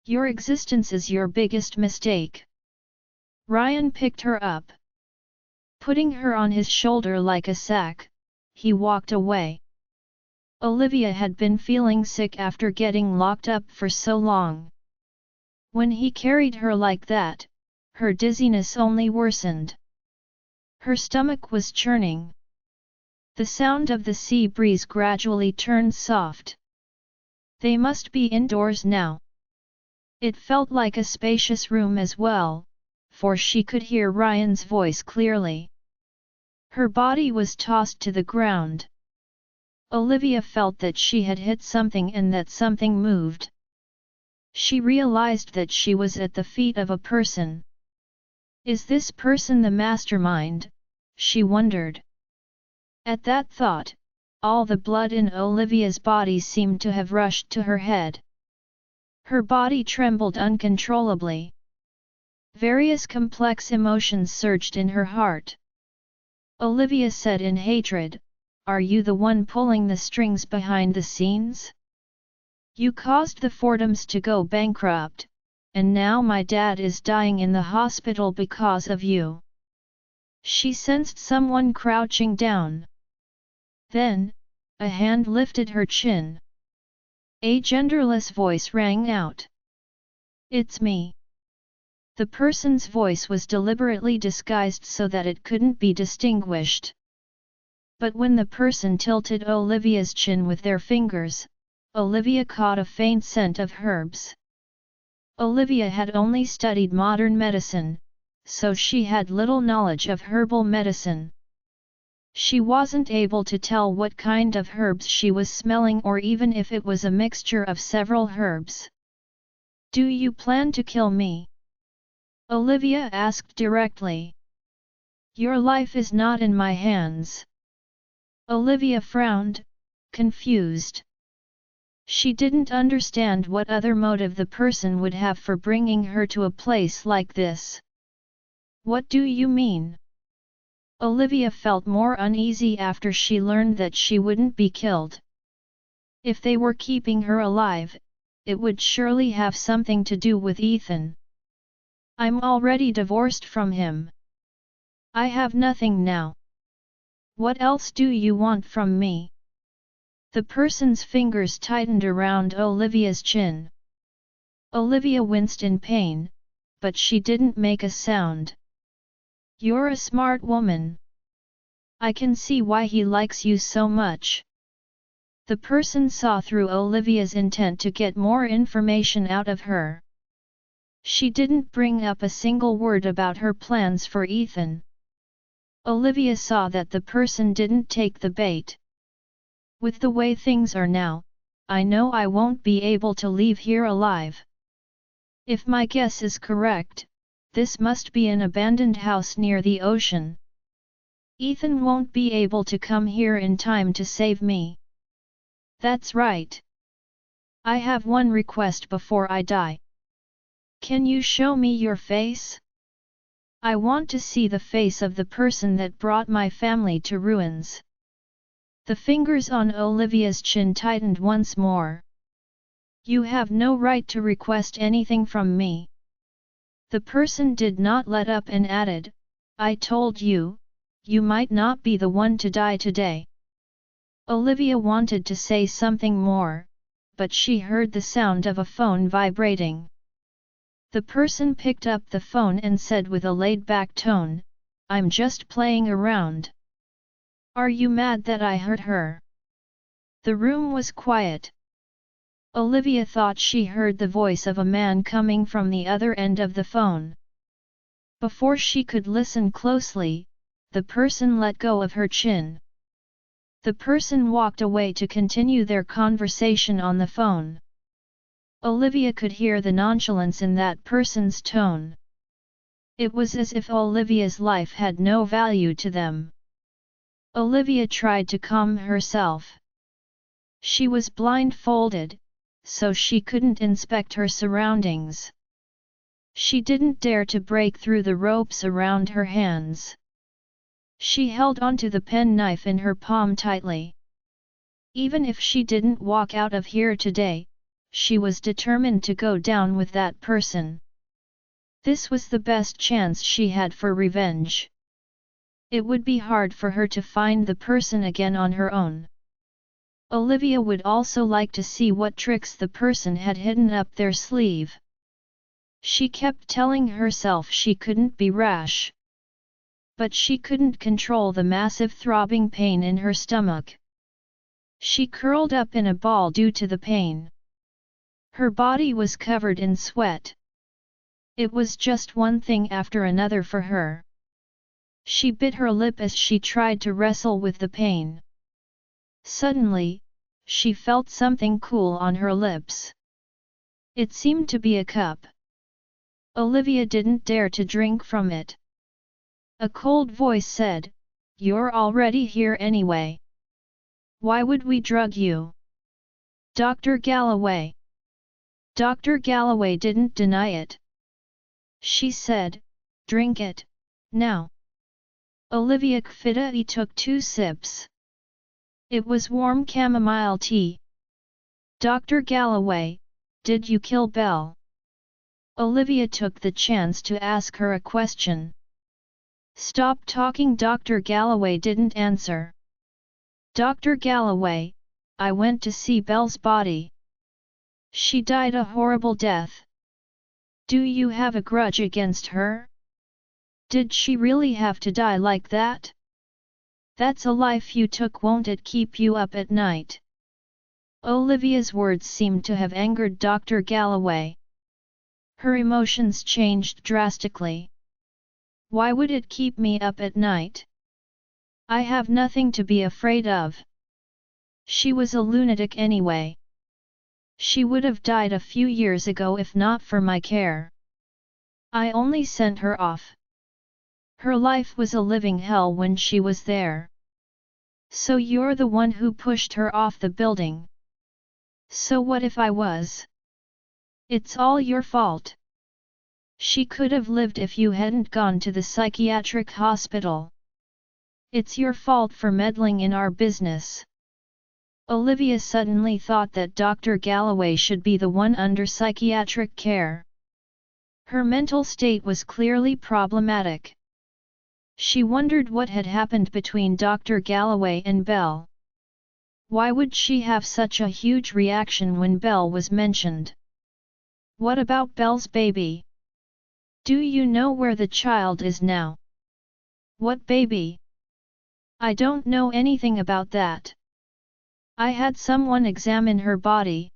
Your existence is your biggest mistake. Ryan picked her up. Putting her on his shoulder like a sack, he walked away. Olivia had been feeling sick after getting locked up for so long. When he carried her like that, her dizziness only worsened. Her stomach was churning. The sound of the sea breeze gradually turned soft. They must be indoors now. It felt like a spacious room as well, for she could hear Ryan's voice clearly. Her body was tossed to the ground. Olivia felt that she had hit something and that something moved. She realized that she was at the feet of a person. Is this person the mastermind? She wondered. At that thought, all the blood in Olivia's body seemed to have rushed to her head. Her body trembled uncontrollably. Various complex emotions surged in her heart. Olivia said in hatred, "Are you the one pulling the strings behind the scenes? You caused the Fordhams to go bankrupt, and now my dad is dying in the hospital because of you." She sensed someone crouching down. Then, a hand lifted her chin. A genderless voice rang out. "It's me." The person's voice was deliberately disguised so that it couldn't be distinguished. But when the person tilted Olivia's chin with their fingers, Olivia caught a faint scent of herbs. Olivia had only studied modern medicine, so she had little knowledge of herbal medicine. She wasn't able to tell what kind of herbs she was smelling or even if it was a mixture of several herbs. "Do you plan to kill me?" Olivia asked directly. "Your life is not in my hands." Olivia frowned, confused. She didn't understand what other motive the person would have for bringing her to a place like this. "What do you mean?" Olivia felt more uneasy after she learned that she wouldn't be killed. If they were keeping her alive, it would surely have something to do with Ethan. "I'm already divorced from him. I have nothing now. What else do you want from me?" The person's fingers tightened around Olivia's chin. Olivia winced in pain, but she didn't make a sound. "You're a smart woman. I can see why he likes you so much." The person saw through Olivia's intent to get more information out of her. She didn't bring up a single word about her plans for Ethan. Olivia saw that the person didn't take the bait. "With the way things are now, I know I won't be able to leave here alive. If my guess is correct, this must be an abandoned house near the ocean. Ethan won't be able to come here in time to save me." "That's right. I have one request before I die. Can you show me your face? I want to see the face of the person that brought my family to ruins." The fingers on Olivia's chin tightened once more. "You have no right to request anything from me." The person did not let up and added, "I told you, you might not be the one to die today." Olivia wanted to say something more, but she heard the sound of a phone vibrating. The person picked up the phone and said with a laid-back tone, "I'm just playing around. Are you mad that I hurt her?" The room was quiet. Olivia thought she heard the voice of a man coming from the other end of the phone. Before she could listen closely, the person let go of her chin. The person walked away to continue their conversation on the phone. Olivia could hear the nonchalance in that person's tone. It was as if Olivia's life had no value to them. Olivia tried to calm herself. She was blindfolded, so she couldn't inspect her surroundings. She didn't dare to break through the ropes around her hands. She held onto the penknife in her palm tightly. Even if she didn't walk out of here today, she was determined to go down with that person. This was the best chance she had for revenge. It would be hard for her to find the person again on her own. Olivia would also like to see what tricks the person had hidden up their sleeve. She kept telling herself she couldn't be rash. But she couldn't control the massive throbbing pain in her stomach. She curled up in a ball due to the pain. Her body was covered in sweat. It was just one thing after another for her. She bit her lip as she tried to wrestle with the pain. Suddenly, she felt something cool on her lips. It seemed to be a cup. Olivia didn't dare to drink from it. A cold voice said, "You're already here anyway. Why would we drug you?" "Dr. Galloway." Dr. Galloway didn't deny it. She said, "Drink it, now." Olivia Kfidai took 2 sips. It was warm chamomile tea. "Dr. Galloway, did you kill Belle?" Olivia took the chance to ask her a question. "Stop talking." Dr. Galloway didn't answer. "Dr. Galloway, I went to see Belle's body. She died a horrible death. Do you have a grudge against her? Did she really have to die like that? That's a life you took. Won't it keep you up at night?" Olivia's words seemed to have angered Dr. Galloway. Her emotions changed drastically. "Why would it keep me up at night? I have nothing to be afraid of. She was a lunatic anyway. She would have died a few years ago if not for my care. I only sent her off. Her life was a living hell when she was there. So you're the one who pushed her off the building. So what if I was? It's all your fault. She could have lived if you hadn't gone to the psychiatric hospital. It's your fault for meddling in our business." Olivia suddenly thought that Dr. Galloway should be the one under psychiatric care. Her mental state was clearly problematic. She wondered what had happened between Dr. Galloway and Belle. Why would she have such a huge reaction when Belle was mentioned? What about Belle's baby? Do you know where the child is now? What baby? I don't know anything about that. I had someone examine her body.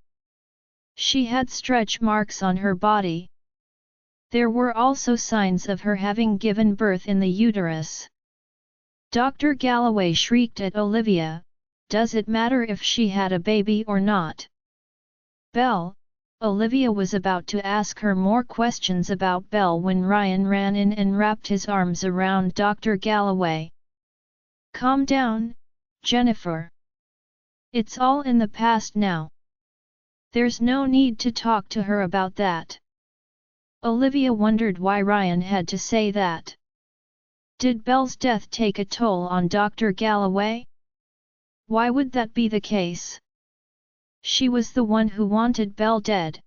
She had stretch marks on her body. There were also signs of her having given birth in the uterus. Dr. Galloway shrieked at Olivia, "Does it matter if she had a baby or not?" Belle, Olivia was about to ask her more questions about Belle when Ryan ran in and wrapped his arms around Dr. Galloway. "Calm down, Jennifer. It's all in the past now. There's no need to talk to her about that." Olivia wondered why Ryan had to say that. Did Belle's death take a toll on Dr. Galloway? Why would that be the case? She was the one who wanted Belle dead.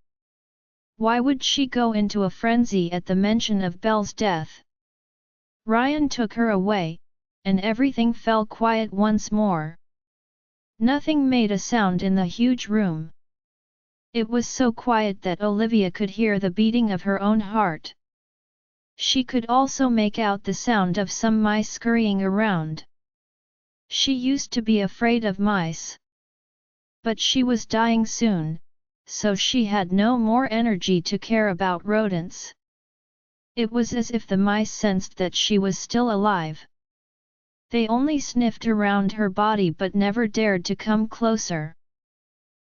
Why would she go into a frenzy at the mention of Belle's death? Ryan took her away, and everything fell quiet once more. Nothing made a sound in the huge room. It was so quiet that Olivia could hear the beating of her own heart. She could also make out the sound of some mice scurrying around. She used to be afraid of mice. But she was dying soon, so she had no more energy to care about rodents. It was as if the mice sensed that she was still alive. They only sniffed around her body but never dared to come closer.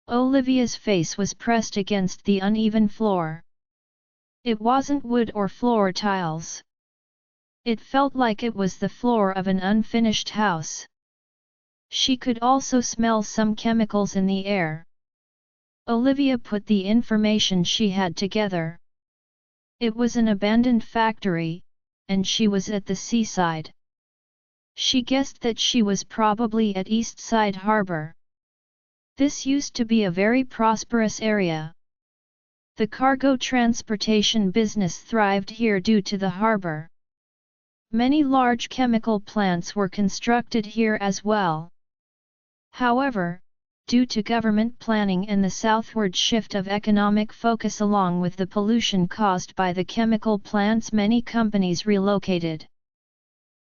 Olivia's face was pressed against the uneven floor. It wasn't wood or floor tiles. It felt like it was the floor of an unfinished house. She could also smell some chemicals in the air. Olivia put the information she had together. It was an abandoned factory, and she was at the seaside. She guessed that she was probably at East Side Harbor. This used to be a very prosperous area. The cargo transportation business thrived here due to the harbor. Many large chemical plants were constructed here as well. However, due to government planning and the southward shift of economic focus along with the pollution caused by the chemical plants, many companies relocated.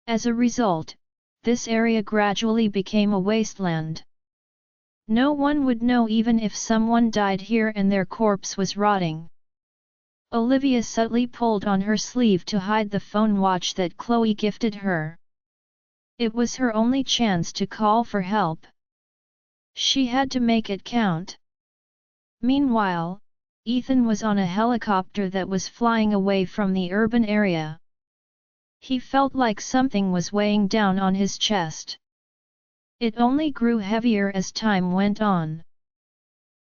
As a result, this area gradually became a wasteland. No one would know even if someone died here and their corpse was rotting. Olivia subtly pulled on her sleeve to hide the phone watch that Chloe gifted her. It was her only chance to call for help. She had to make it count. Meanwhile, Ethan was on a helicopter that was flying away from the urban area. He felt like something was weighing down on his chest. It only grew heavier as time went on.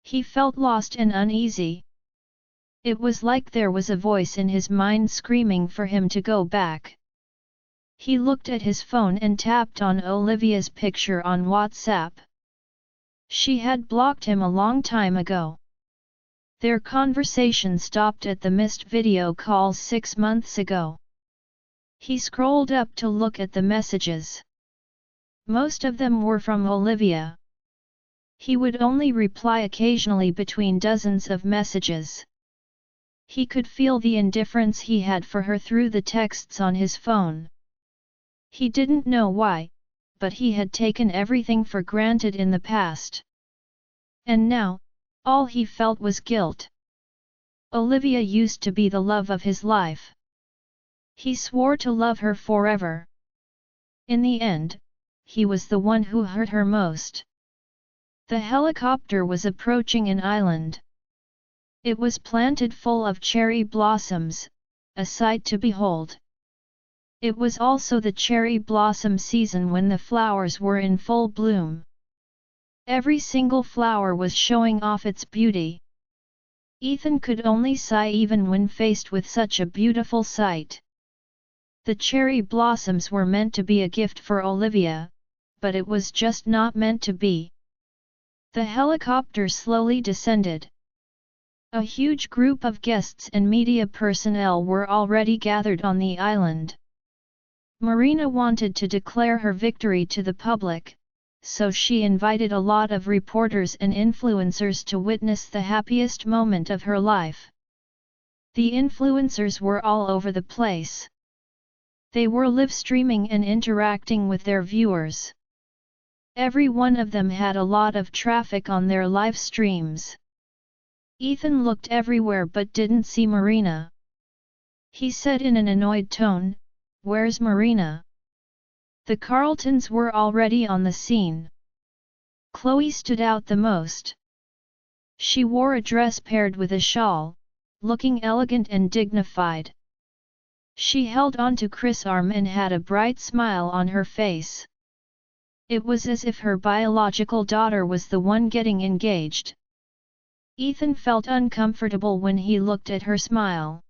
He felt lost and uneasy. It was like there was a voice in his mind screaming for him to go back. He looked at his phone and tapped on Olivia's picture on WhatsApp. She had blocked him a long time ago. Their conversation stopped at the missed video calls 6 months ago. He scrolled up to look at the messages. Most of them were from Olivia. He would only reply occasionally between dozens of messages. He could feel the indifference he had for her through the texts on his phone. He didn't know why, but he had taken everything for granted in the past. And now, all he felt was guilt. Olivia used to be the love of his life. He swore to love her forever. In the end, he was the one who hurt her most. The helicopter was approaching an island. It was planted full of cherry blossoms, a sight to behold. It was also the cherry blossom season when the flowers were in full bloom. Every single flower was showing off its beauty. Ethan could only sigh even when faced with such a beautiful sight. The cherry blossoms were meant to be a gift for Olivia, but it was just not meant to be. The helicopter slowly descended. A huge group of guests and media personnel were already gathered on the island. Marina wanted to declare her victory to the public, so she invited a lot of reporters and influencers to witness the happiest moment of her life. The influencers were all over the place. They were live streaming and interacting with their viewers. Every one of them had a lot of traffic on their live streams. Ethan looked everywhere but didn't see Marina. He said in an annoyed tone, "Where's Marina?" The Carltons were already on the scene. Chloe stood out the most. She wore a dress paired with a shawl, looking elegant and dignified. She held onto Chris' arm and had a bright smile on her face. It was as if her biological daughter was the one getting engaged. Ethan felt uncomfortable when he looked at her smile.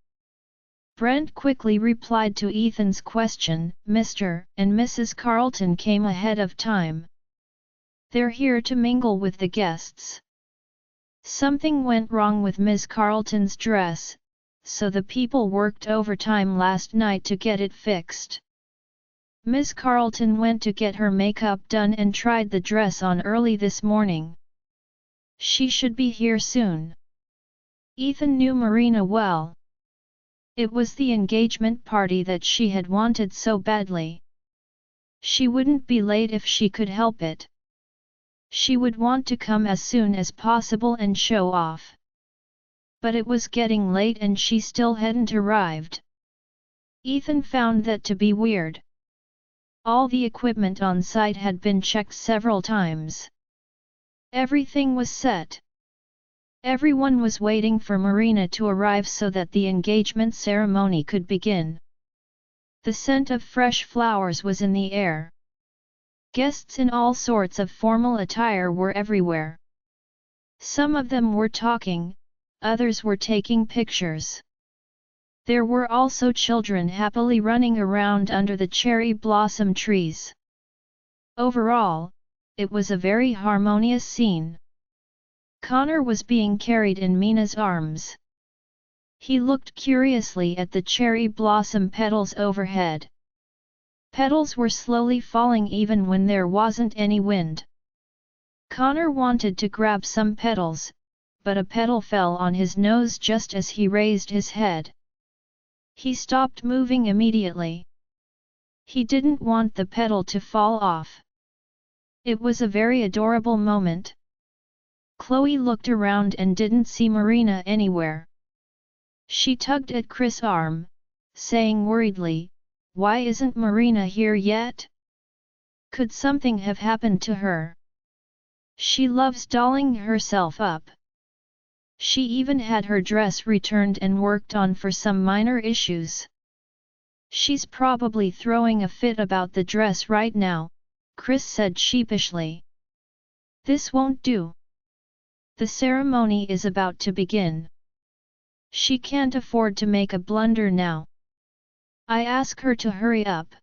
Brent quickly replied to Ethan's question, "Mr. and Mrs. Carlton came ahead of time. They're here to mingle with the guests. Something went wrong with Ms. Carlton's dress, so the people worked overtime last night to get it fixed. Ms. Carlton went to get her makeup done and tried the dress on early this morning. She should be here soon." Ethan knew Marina well. It was the engagement party that she had wanted so badly. She wouldn't be late if she could help it. She would want to come as soon as possible and show off. But it was getting late and she still hadn't arrived. Ethan found that to be weird. All the equipment on site had been checked several times. Everything was set. Everyone was waiting for Marina to arrive so that the engagement ceremony could begin. The scent of fresh flowers was in the air. Guests in all sorts of formal attire were everywhere. Some of them were talking, others were taking pictures. There were also children happily running around under the cherry blossom trees. Overall, it was a very harmonious scene. Connor was being carried in Mina's arms. He looked curiously at the cherry blossom petals overhead. Petals were slowly falling even when there wasn't any wind. Connor wanted to grab some petals, but a petal fell on his nose just as he raised his head. He stopped moving immediately. He didn't want the petal to fall off. It was a very adorable moment. Chloe looked around and didn't see Marina anywhere. She tugged at Chris' arm, saying worriedly, "Why isn't Marina here yet? Could something have happened to her? She loves dolling herself up. She even had her dress returned and worked on for some minor issues. She's probably throwing a fit about the dress right now," Chris said sheepishly. "This won't do. The ceremony is about to begin. She can't afford to make a blunder now. I ask her to hurry up."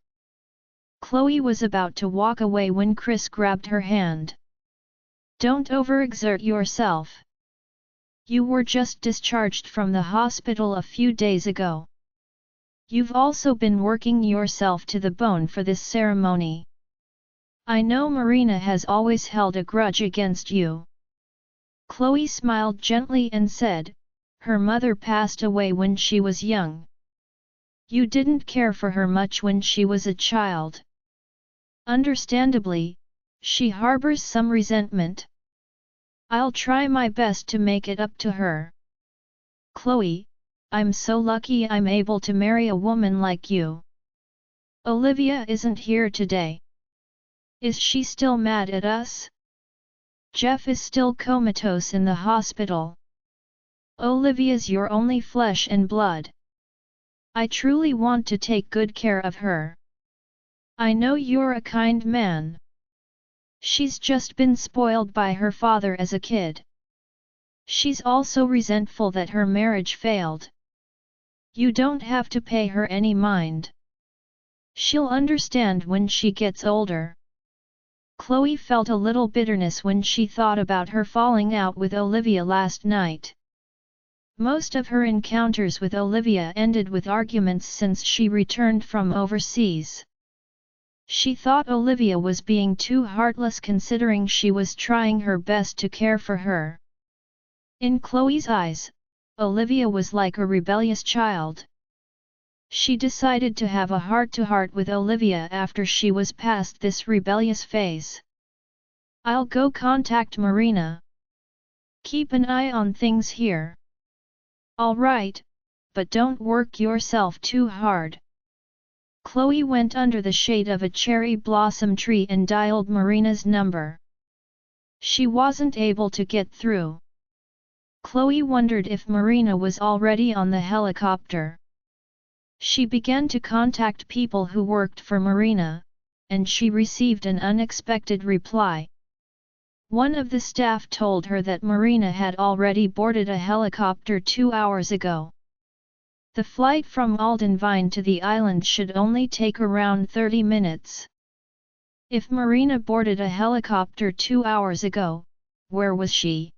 Chloe was about to walk away when Chris grabbed her hand. "Don't overexert yourself. You were just discharged from the hospital a few days ago. You've also been working yourself to the bone for this ceremony. I know Marina has always held a grudge against you." Chloe smiled gently and said, "Her mother passed away when she was young. You didn't care for her much when she was a child. Understandably, she harbors some resentment. I'll try my best to make it up to her. Chloe, I'm so lucky I'm able to marry a woman like you." "Olivia isn't here today. Is she still mad at us? Jeff is still comatose in the hospital. Olivia's your only flesh and blood. I truly want to take good care of her. I know you're a kind man. She's just been spoiled by her father as a kid. She's also resentful that her marriage failed. You don't have to pay her any mind. She'll understand when she gets older." Chloe felt a little bitterness when she thought about her falling out with Olivia last night. Most of her encounters with Olivia ended with arguments since she returned from overseas. She thought Olivia was being too heartless considering she was trying her best to care for her. In Chloe's eyes, Olivia was like a rebellious child. She decided to have a heart-to-heart with Olivia after she was past this rebellious phase. I'll go contact Marina. Keep an eye on things here. Alright, but don't work yourself too hard. Chloe went under the shade of a cherry blossom tree and dialed Marina's number. She wasn't able to get through. Chloe wondered if Marina was already on the helicopter. She began to contact people who worked for Marina, and she received an unexpected reply. One of the staff told her that Marina had already boarded a helicopter 2 hours ago. The flight from Aldenvine to the island should only take around 30 minutes. If Marina boarded a helicopter 2 hours ago, where was she?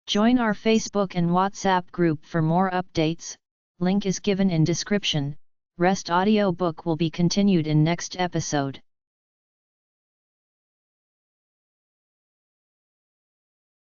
Join our Facebook and WhatsApp group for more updates, link is given in description. Rest audiobook will be continued in next episode.